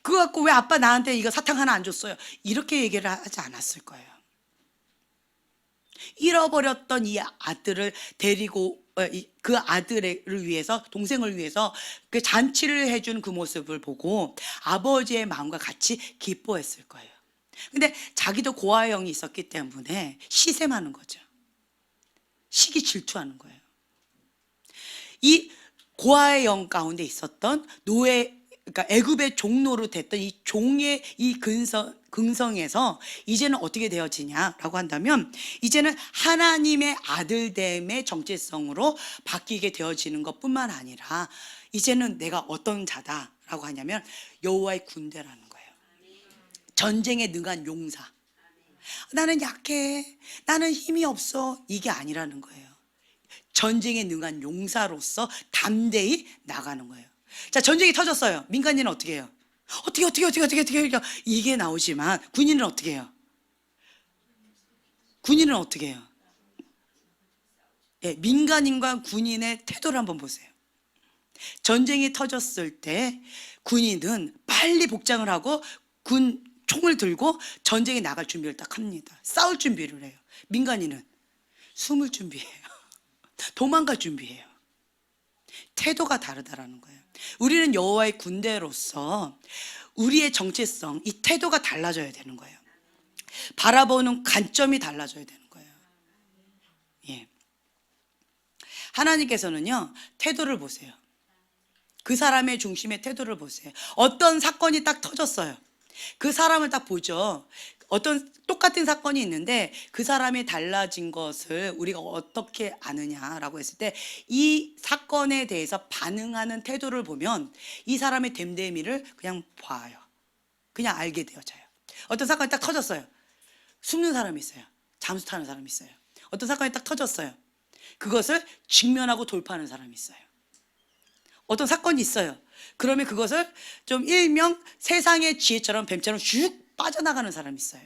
그거 갖고 왜 아빠 나한테 이거 사탕 하나 안 줬어요? 이렇게 얘기를 하지 않았을 거예요. 잃어버렸던 이 아들을 데리고, 그 아들을 위해서, 동생을 위해서 그 잔치를 해준 그 모습을 보고 아버지의 마음과 같이 기뻐했을 거예요. 근데 자기도 고아의 영이 있었기 때문에 시샘하는 거죠. 시기 질투하는 거예요. 이 고아의 영 가운데 있었던 노예, 그러니까 애굽의 종로로 됐던 이 종의 이 근성에서 이제는 어떻게 되어지냐라고 한다면, 이제는 하나님의 아들됨의 정체성으로 바뀌게 되어지는 것뿐만 아니라, 이제는 내가 어떤 자다라고 하냐면 여호와의 군대라는 거예요. 전쟁에 능한 용사. 나는 약해, 나는 힘이 없어, 이게 아니라는 거예요. 전쟁에 능한 용사로서 담대히 나가는 거예요. 자, 전쟁이 터졌어요. 민간인은 어떻게 해요? 어떻게 이게 나오지만 군인은 어떻게 해요? 군인은 어떻게 해요? 예, 민간인과 군인의 태도를 한번 보세요. 전쟁이 터졌을 때 군인은 빨리 복장을 하고 군 총을 들고 전쟁에 나갈 준비를 딱 합니다. 싸울 준비를 해요. 민간인은 숨을 준비해요. 도망갈 준비해요. 태도가 다르다라는 거예요. 우리는 여호와의 군대로서 우리의 정체성, 이 태도가 달라져야 되는 거예요. 바라보는 관점이 달라져야 되는 거예요. 예. 하나님께서는요, 태도를 보세요. 그 사람의 중심의 태도를 보세요. 어떤 사건이 딱 터졌어요. 그 사람을 딱 보죠. 어떤 똑같은 사건이 있는데 그 사람이 달라진 것을 우리가 어떻게 아느냐라고 했을 때 이 사건에 대해서 반응하는 태도를 보면 이 사람의 됨됨이를 그냥 봐요. 그냥 알게 되어져요. 어떤 사건이 딱 터졌어요. 숨는 사람이 있어요. 잠수 타는 사람이 있어요. 어떤 사건이 딱 터졌어요. 그것을 직면하고 돌파하는 사람이 있어요. 어떤 사건이 있어요. 그러면 그것을 좀 일명 세상의 지혜처럼 뱀처럼 슉 빠져나가는 사람이 있어요.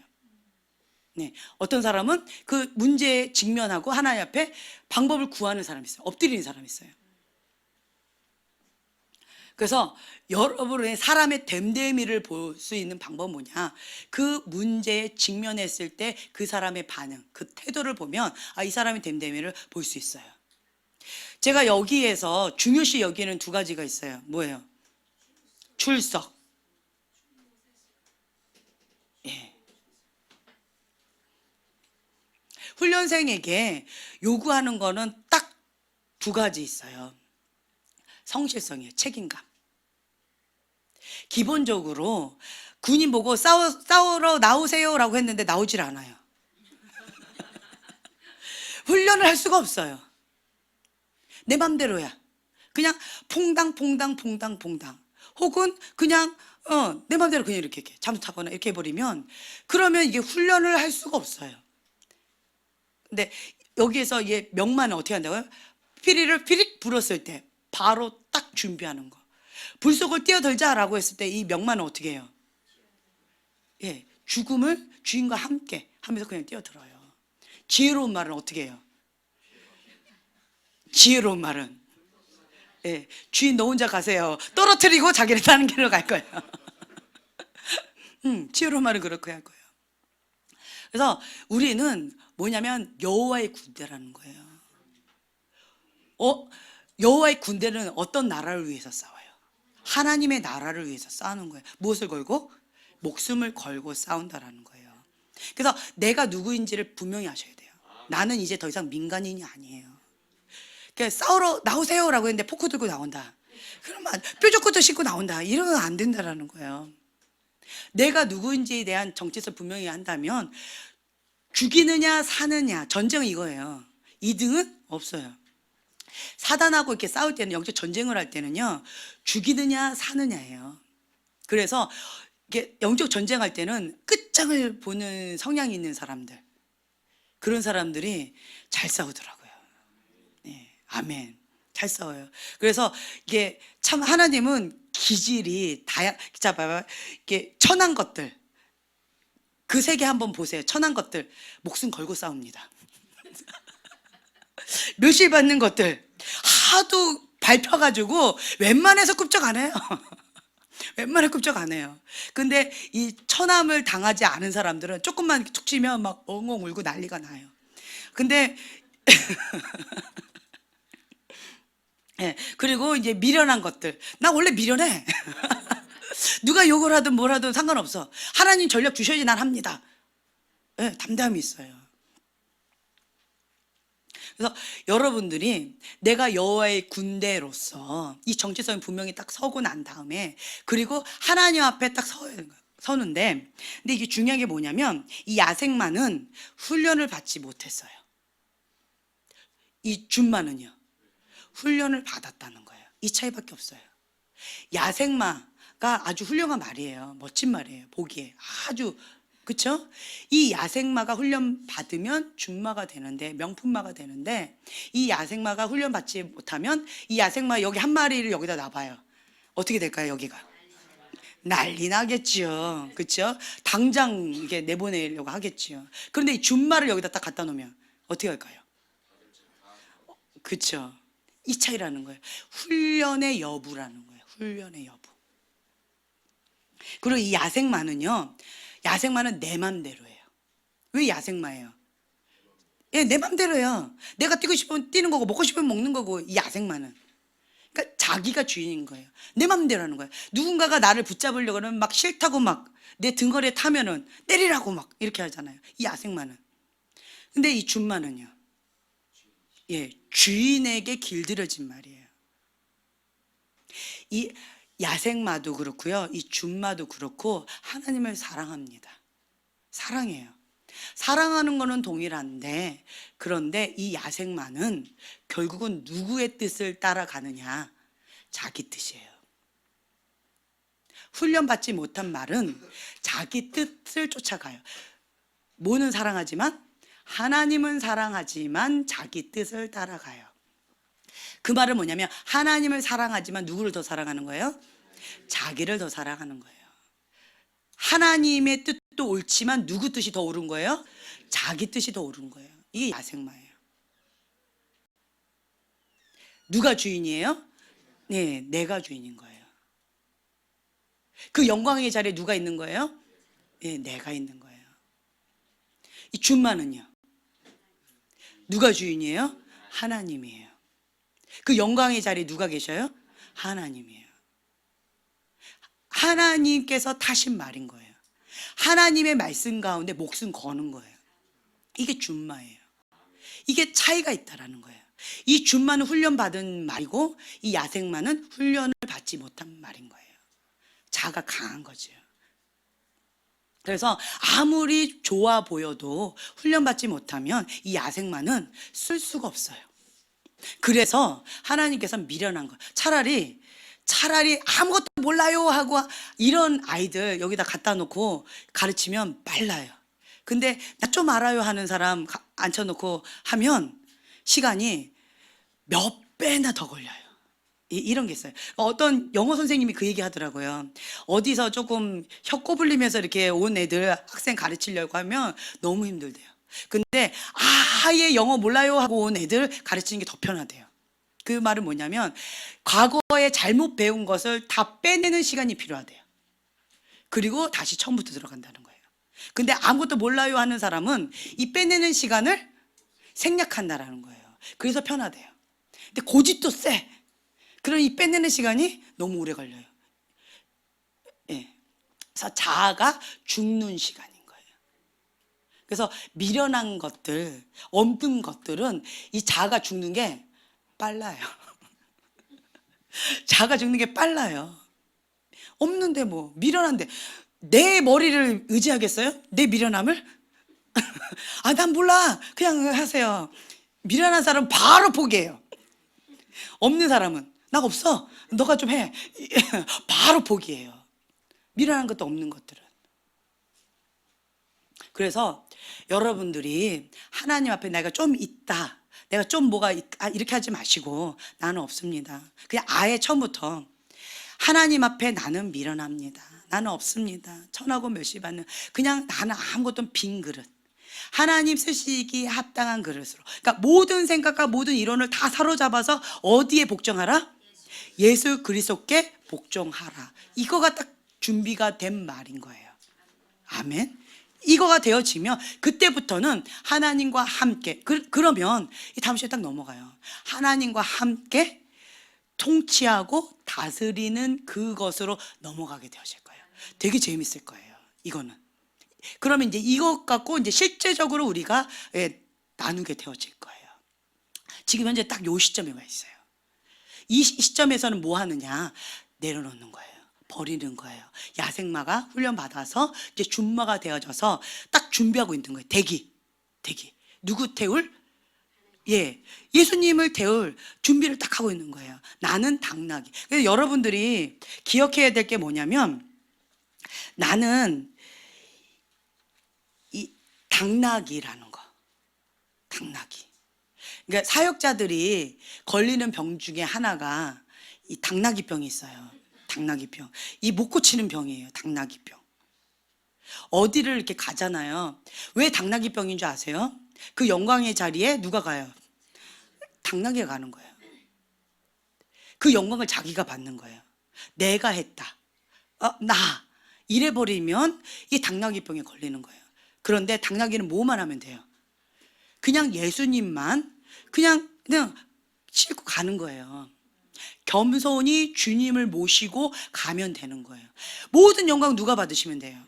네. 어떤 사람은 그 문제에 직면하고 하나님 앞에 방법을 구하는 사람이 있어요. 엎드리는 사람이 있어요. 그래서 여러분의 사람의 됨됨이를 볼 수 있는 방법은 뭐냐? 그 문제에 직면했을 때 그 사람의 반응, 그 태도를 보면 아, 이 사람의 됨됨이를 볼 수 있어요. 제가 여기에서 중요시 여기는 두 가지가 있어요. 뭐예요? 출석. 예. 훈련생에게 요구하는 거는 딱 두 가지 있어요. 성실성이에요. 책임감. 기본적으로 군인 보고 싸우러 나오세요라고 했는데 나오질 않아요. 훈련을 할 수가 없어요. 내 맘대로야. 그냥 퐁당. 혹은 그냥 내 맘대로 그냥 이렇게 잠수 타거나 이렇게 해버리면 그러면 이게 훈련을 할 수가 없어요. 근데 여기에서 얘 명만은 어떻게 한다고요? 피리를 피릭 불었을 때 바로 딱 준비하는 거. 불 속을 뛰어들자라고 했을 때 이 명만은 어떻게 해요? 예, 죽음을 주인과 함께 하면서 그냥 뛰어들어요. 지혜로운 말은 어떻게 해요? 지혜로운 말은 예, 주인 너 혼자 가세요. 떨어뜨리고 자기를 다른 길로 갈 거예요. 지혜로운 말은 그렇게 할 거예요. 그래서 우리는 뭐냐면 여호와의 군대라는 거예요. 여호와의 군대는 어떤 나라를 위해서 싸워요? 하나님의 나라를 위해서 싸우는 거예요. 무엇을 걸고? 목숨을 걸고 싸운다라는 거예요. 그래서 내가 누구인지를 분명히 아셔야 돼요. 나는 이제 더 이상 민간인이 아니에요. 그러니까 싸우러 나오세요라고 했는데 포크 들고 나온다. 그러면 뾰족구도 신고 나온다. 이러면 안 된다라는 거예요. 내가 누구인지에 대한 정체성을 분명히 한다면 죽이느냐 사느냐 전쟁은 이거예요. 2등은 없어요. 사단하고 이렇게 싸울 때는 영적 전쟁을 할 때는요 죽이느냐 사느냐예요. 그래서 이게 영적 전쟁할 때는 끝장을 보는 성향이 있는 사람들, 그런 사람들이 잘 싸우더라고요. 네, 아멘. 잘 싸워요. 그래서 이게 참 하나님은 기질이 자 봐봐, 이게 천한 것들, 그 세계 한번 보세요. 천한 것들 목숨 걸고 싸웁니다. 묘실받는 것들 하도 밟혀가지고 웬만해서 굽적 안 해요. 웬만해 굽적 안 해요. 근데 이 천함을 당하지 않은 사람들은 조금만 툭 치면 막 엉엉 울고 난리가 나요. 근데 예, 그리고 이제 미련한 것들, 나 원래 미련해. 누가 욕을 하든 뭘 하든 상관없어. 하나님 전력 주셔야지 난 합니다. 예, 담대함이 있어요. 그래서 여러분들이 내가 여호와의 군대로서 이 정체성이 분명히 딱 서고 난 다음에, 그리고 하나님 앞에 딱 서는데, 근데 이게 중요한 게 뭐냐면 이 야생마는 훈련을 받지 못했어요. 이 준마는요 훈련을 받았다는 거예요. 이 차이밖에 없어요. 야생마가 아주 훌륭한 말이에요. 멋진 말이에요. 보기에 아주, 그쵸? 이 야생마가 훈련 받으면 준마가 되는데, 명품마가 되는데, 이 야생마가 훈련 받지 못하면 이 야생마 여기 한 마리를 여기다 놔봐요. 어떻게 될까요? 여기가 난리 나겠죠. 그쵸? 당장 이게 내보내려고 하겠죠. 그런데 이 준마를 여기다 딱 갖다 놓으면 어떻게 할까요? 그쵸? 이 차이라는 거예요. 훈련의 여부라는 거예요. 훈련의 여부. 그리고 이 야생마는요, 야생마는 내 맘대로예요. 왜 야생마예요? 예, 내 맘대로예요. 내가 뛰고 싶으면 뛰는 거고 먹고 싶으면 먹는 거고, 이 야생마는. 그러니까 자기가 주인인 거예요. 내 맘대로 하는 거예요. 누군가가 나를 붙잡으려고 하면 막 싫다고 막 내 등허리에 타면은 때리라고 막 이렇게 하잖아요. 이 야생마는. 근데 이 준마는요, 예, 주인에게 길들여진 말이에요. 이 야생마도 그렇고요, 이 준마도 그렇고 하나님을 사랑합니다. 사랑해요. 사랑하는 거는 동일한데, 그런데 이 야생마는 결국은 누구의 뜻을 따라가느냐? 자기 뜻이에요. 훈련받지 못한 말은 자기 뜻을 쫓아가요. 뭐는 사랑하지만, 하나님은 사랑하지만 자기 뜻을 따라가요. 그 말은 뭐냐면, 하나님을 사랑하지만 누구를 더 사랑하는 거예요? 자기를 더 사랑하는 거예요. 하나님의 뜻도 옳지만 누구 뜻이 더 옳은 거예요? 자기 뜻이 더 옳은 거예요. 이게 야생마예요. 누가 주인이에요? 네, 내가 주인인 거예요. 그 영광의 자리에 누가 있는 거예요? 네, 내가 있는 거예요. 이 준마는요, 누가 주인이에요? 하나님이에요. 그 영광의 자리에 누가 계셔요? 하나님이에요. 하나님께서 타신 말인 거예요. 하나님의 말씀 가운데 목숨 거는 거예요. 이게 준마예요. 이게 차이가 있다라는 거예요. 이 준마는 훈련받은 말이고, 이 야생마는 훈련을 받지 못한 말인 거예요. 자가 강한 거죠. 그래서 아무리 좋아 보여도 훈련받지 못하면 이 야생마는 쓸 수가 없어요. 그래서 하나님께서 미련한 거예요. 차라리 아무것도 몰라요 하고 이런 아이들 여기다 갖다 놓고 가르치면 빨라요. 근데 나 좀 알아요 하는 사람 앉혀놓고 하면 시간이 몇 배나 더 걸려요. 이런 게 있어요. 어떤 영어 선생님이 그 얘기 하더라고요. 어디서 조금 혀 꼬불리면서 이렇게 온 애들 학생 가르치려고 하면 너무 힘들대요. 근데 아예 영어 몰라요 하고 온 애들 가르치는 게 더 편하대요. 그 말은 뭐냐면, 과거에 잘못 배운 것을 다 빼내는 시간이 필요하대요. 그리고 다시 처음부터 들어간다는 거예요. 근데 아무것도 몰라요 하는 사람은 이 빼내는 시간을 생략한다라는 거예요. 그래서 편하대요. 근데 고집도 세. 그럼 이 빼내는 시간이 너무 오래 걸려요. 예. 그래서 자아가 죽는 시간인 거예요. 그래서 미련한 것들, 없는 것들은 이 자아가 죽는 게 빨라요. 자아가 죽는 게 빨라요. 없는데 뭐, 미련한데 내 머리를 의지하겠어요? 내 미련함을? 아, 난 몰라. 그냥 하세요. 미련한 사람은 바로 포기해요. 없는 사람은 나 없어. 너가 좀 해. 바로 포기해요. 미련한 것도 없는 것들은. 그래서 여러분들이 하나님 앞에 내가 좀 있다, 내가 좀 뭐가 이렇게 하지 마시고, 나는 없습니다. 그냥 아예 처음부터 하나님 앞에 나는 미련합니다. 나는 없습니다. 천하고 멸시받는, 그냥 나는 아무것도 빈 그릇. 하나님 쓰시기에 합당한 그릇으로. 그러니까 모든 생각과 모든 이론을 다 사로잡아서 어디에 복종하라? 예수 그리스도께 복종하라. 이거가 딱 준비가 된 말인 거예요. 아멘. 이거가 되어지면 그때부터는 하나님과 함께, 그러면 이 다음 시에 딱 넘어가요. 하나님과 함께 통치하고 다스리는 그것으로 넘어가게 되어질 거예요. 되게 재밌을 거예요, 이거는. 그러면 이제 이것 갖고 이제 실제적으로 우리가 나누게 되어질 거예요. 지금 현재 딱 요 시점에 와 있어요. 이 시점에서는 뭐 하느냐? 내려놓는 거예요. 버리는 거예요. 야생마가 훈련받아서 이제 준마가 되어져서 딱 준비하고 있는 거예요. 대기. 누구 태울? 예, 예수님을 태울 준비를 딱 하고 있는 거예요. 나는 당나귀. 그래서 여러분들이 기억해야 될 게 뭐냐면, 나는 이 당나귀라는 거. 당나귀. 그러니까 사역자들이 걸리는 병 중에 하나가 이 당나귀병이 있어요. 당나귀병. 이 못 고치는 병이에요. 당나귀병. 어디를 이렇게 가잖아요. 왜 당나귀병인 줄 아세요? 그 영광의 자리에 누가 가요? 당나귀가 가는 거예요. 그 영광을 자기가 받는 거예요. 내가 했다. 나. 이래버리면 이 당나귀병에 걸리는 거예요. 그런데 당나귀는 뭐만 하면 돼요? 그냥 예수님만 그냥 싣고 가는 거예요. 겸손히 주님을 모시고 가면 되는 거예요. 모든 영광 누가 받으시면 돼요?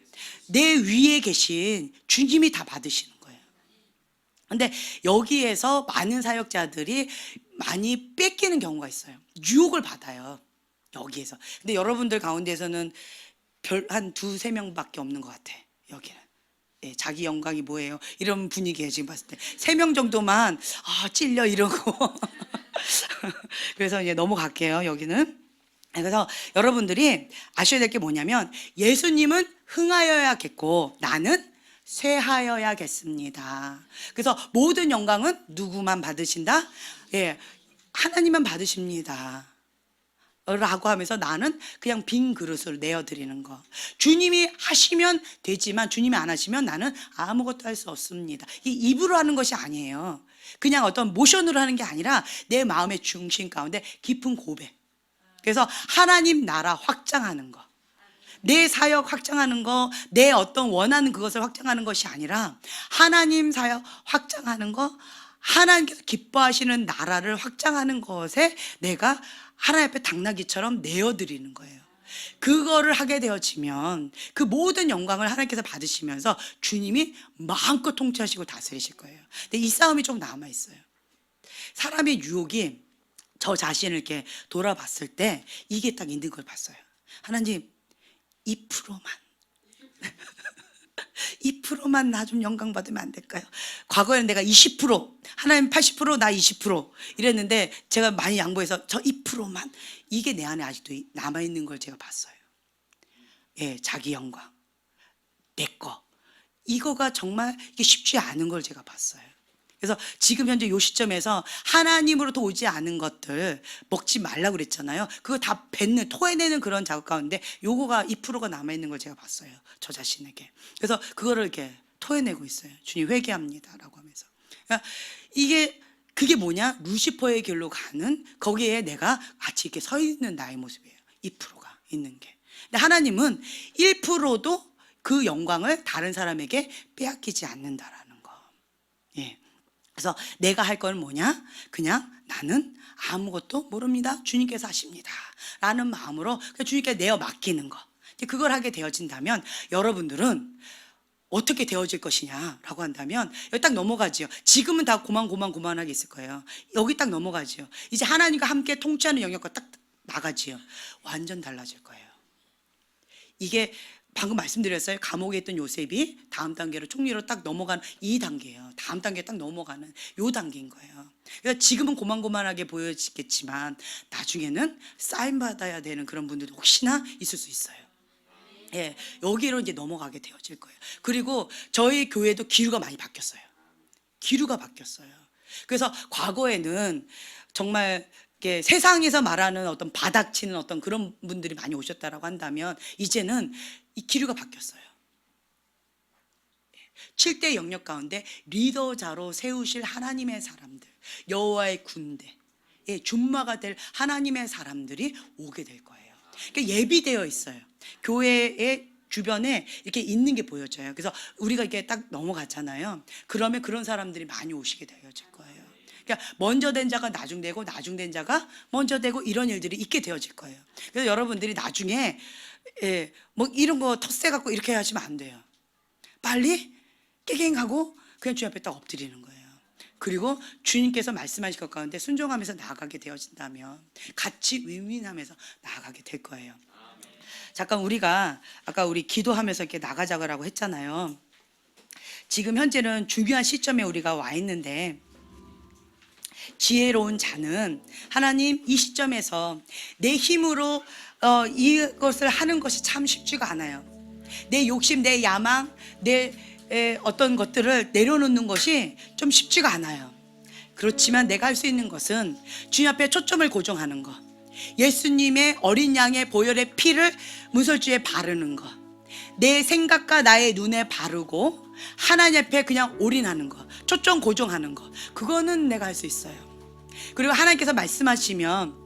내 위에 계신 주님이 다 받으시는 거예요. 근데 여기에서 많은 사역자들이 많이 뺏기는 경우가 있어요. 유혹을 받아요. 여기에서. 근데 여러분들 가운데서는 별 한 두세 명밖에 없는 것 같아. 여기는. 예, 자기 영광이 뭐예요? 이런 분위기에 지금 봤을 때 3명 정도만 찔려 이러고 그래서 이제 넘어갈게요. 여기는. 그래서 여러분들이 아셔야 될 게 뭐냐면 예수님은 흥하여야겠고 나는 쇠하여야겠습니다. 그래서 모든 영광은 누구만 받으신다? 예, 하나님만 받으십니다. 라고 하면서 나는 그냥 빈 그릇을 내어드리는 거. 주님이 하시면 되지만 주님이 안 하시면 나는 아무것도 할 수 없습니다. 이 입으로 하는 것이 아니에요. 그냥 어떤 모션으로 하는 게 아니라 내 마음의 중심 가운데 깊은 고백. 그래서 하나님 나라 확장하는 거, 내 사역 확장하는 거, 내 어떤 원하는 그것을 확장하는 것이 아니라 하나님 사역 확장하는 거, 하나님께서 기뻐하시는 나라를 확장하는 것에 내가 하나님 앞에 당나귀처럼 내어드리는 거예요. 그거를 하게 되어지면 그 모든 영광을 하나님께서 받으시면서 주님이 마음껏 통치하시고 다스리실 거예요. 근데 이 싸움이 좀 남아있어요. 사람의 유혹이 저 자신을 이렇게 돌아봤을 때 이게 딱 있는 걸 봤어요. 하나님 2%만 2%만 나 좀 영광 받으면 안 될까요? 과거에는 내가 20%, 하나님 80%, 나 20% 이랬는데 제가 많이 양보해서 저 2%만, 이게 내 안에 아직도 남아있는 걸 제가 봤어요. 예, 자기 영광, 내 거, 이거가 정말 이게 쉽지 않은 걸 제가 봤어요. 그래서 지금 현재 이 시점에서 하나님으로부터 오지 않은 것들 먹지 말라고 그랬잖아요. 그거 다 뱉는, 토해내는 그런 작업 가운데 요거가 2%가 남아있는 걸 제가 봤어요. 저 자신에게. 그래서 그거를 이렇게 토해내고 있어요. 주님 회개합니다 라고 하면서. 그러니까 그게 뭐냐? 루시퍼의 길로 가는, 거기에 내가 같이 이렇게 서 있는 나의 모습이에요. 2%가 있는 게. 근데 하나님은 1%도 그 영광을 다른 사람에게 빼앗기지 않는다라는 거. 예. 그래서 내가 할 건 뭐냐? 그냥 나는 아무것도 모릅니다. 주님께서 하십니다. 라는 마음으로 주님께 내어 맡기는 거. 그걸 하게 되어진다면 여러분들은 어떻게 되어질 것이냐라고 한다면 여기 딱 넘어가지요. 지금은 다 고만하게 있을 거예요. 여기 딱 넘어가지요. 이제 하나님과 함께 통치하는 영역과 딱 나가지요. 완전 달라질 거예요. 이게 방금 말씀드렸어요. 감옥에 있던 요셉이 다음 단계로 총리로 딱 넘어가는 이 단계예요. 다음 단계에 딱 넘어가는 요 단계인 거예요. 그래서 지금은 고만고만하게 보여지겠지만 나중에는 사인 받아야 되는 그런 분들도 혹시나 있을 수 있어요. 예, 여기로 이제 넘어가게 되어질 거예요. 그리고 저희 교회도 기류가 많이 바뀌었어요. 기류가 바뀌었어요. 그래서 과거에는 정말 세상에서 말하는 어떤 바닥치는 어떤 그런 분들이 많이 오셨다라고 한다면 이제는 이 기류가 바뀌었어요. 7대 영역 가운데 리더자로 세우실 하나님의 사람들, 여호와의 군대, 준마가 될 하나님의 사람들이 오게 될 거예요. 그러니까 예비되어 있어요. 교회의 주변에 이렇게 있는 게 보여져요. 그래서 우리가 이렇게 딱 넘어갔잖아요. 그러면 그런 사람들이 많이 오시게 되어질 거예요. 그러니까 먼저 된 자가 나중 되고 나중 된 자가 먼저 되고 이런 일들이 있게 되어질 거예요. 그래서 여러분들이 나중에 뭐 이런 거 텃세 갖고 이렇게 하시면 안 돼요. 빨리 깨갱하고 그냥 주님 앞에 딱 엎드리는 거예요. 그리고 주님께서 말씀하실 것 가운데 순종하면서 나아가게 되어진다면 같이 윈윈하면서 나아가게 될 거예요. 잠깐 우리가 아까 우리 기도하면서 이렇게 나가자고 했잖아요. 지금 현재는 중요한 시점에 우리가 와 있는데 지혜로운 자는 하나님 이 시점에서 내 힘으로 이것을 하는 것이 참 쉽지가 않아요. 내 욕심, 내 야망, 내 어떤 것들을 내려놓는 것이 좀 쉽지가 않아요. 그렇지만 내가 할 수 있는 것은 주님 앞에 초점을 고정하는 것, 예수님의 어린 양의 보혈의 피를 문설주에 바르는 것, 내 생각과 나의 눈에 바르고 하나님 앞에 그냥 올인하는 거, 초점 고정하는 거, 그거는 내가 할 수 있어요. 그리고 하나님께서 말씀하시면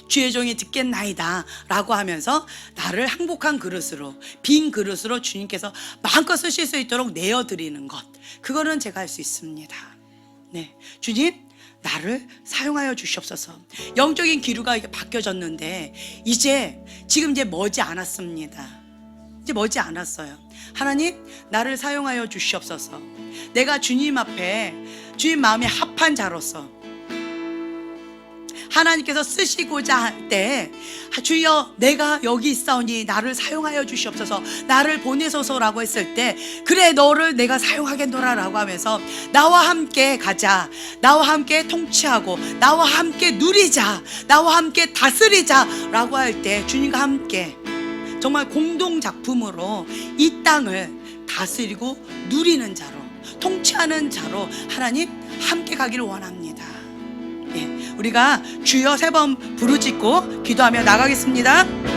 주의 종이 듣겠나이다 라고 하면서 나를 항복한 그릇으로, 빈 그릇으로 주님께서 마음껏 쓰실 수 있도록 내어드리는 것, 그거는 제가 할 수 있습니다. 네, 주님 나를 사용하여 주시옵소서. 영적인 기류가 이렇게 바뀌어졌는데 지금 이제 머지 않았습니다. 이제 머지 않았어요. 하나님 나를 사용하여 주시옵소서. 내가 주님 앞에 주님 마음에 합한 자로서 하나님께서 쓰시고자 할 때 주여 내가 여기 있사오니 나를 사용하여 주시옵소서, 나를 보내소서라고 했을 때 그래 너를 내가 사용하겠노라 라고 하면서 나와 함께 가자, 나와 함께 통치하고 나와 함께 누리자, 나와 함께 다스리자 라고 할 때 주님과 함께 정말 공동작품으로 이 땅을 다스리고 누리는 자로, 통치하는 자로 하나님 함께 가기를 원합니다. 예, 우리가 주여 3번 부르짖고 기도하며 나가겠습니다.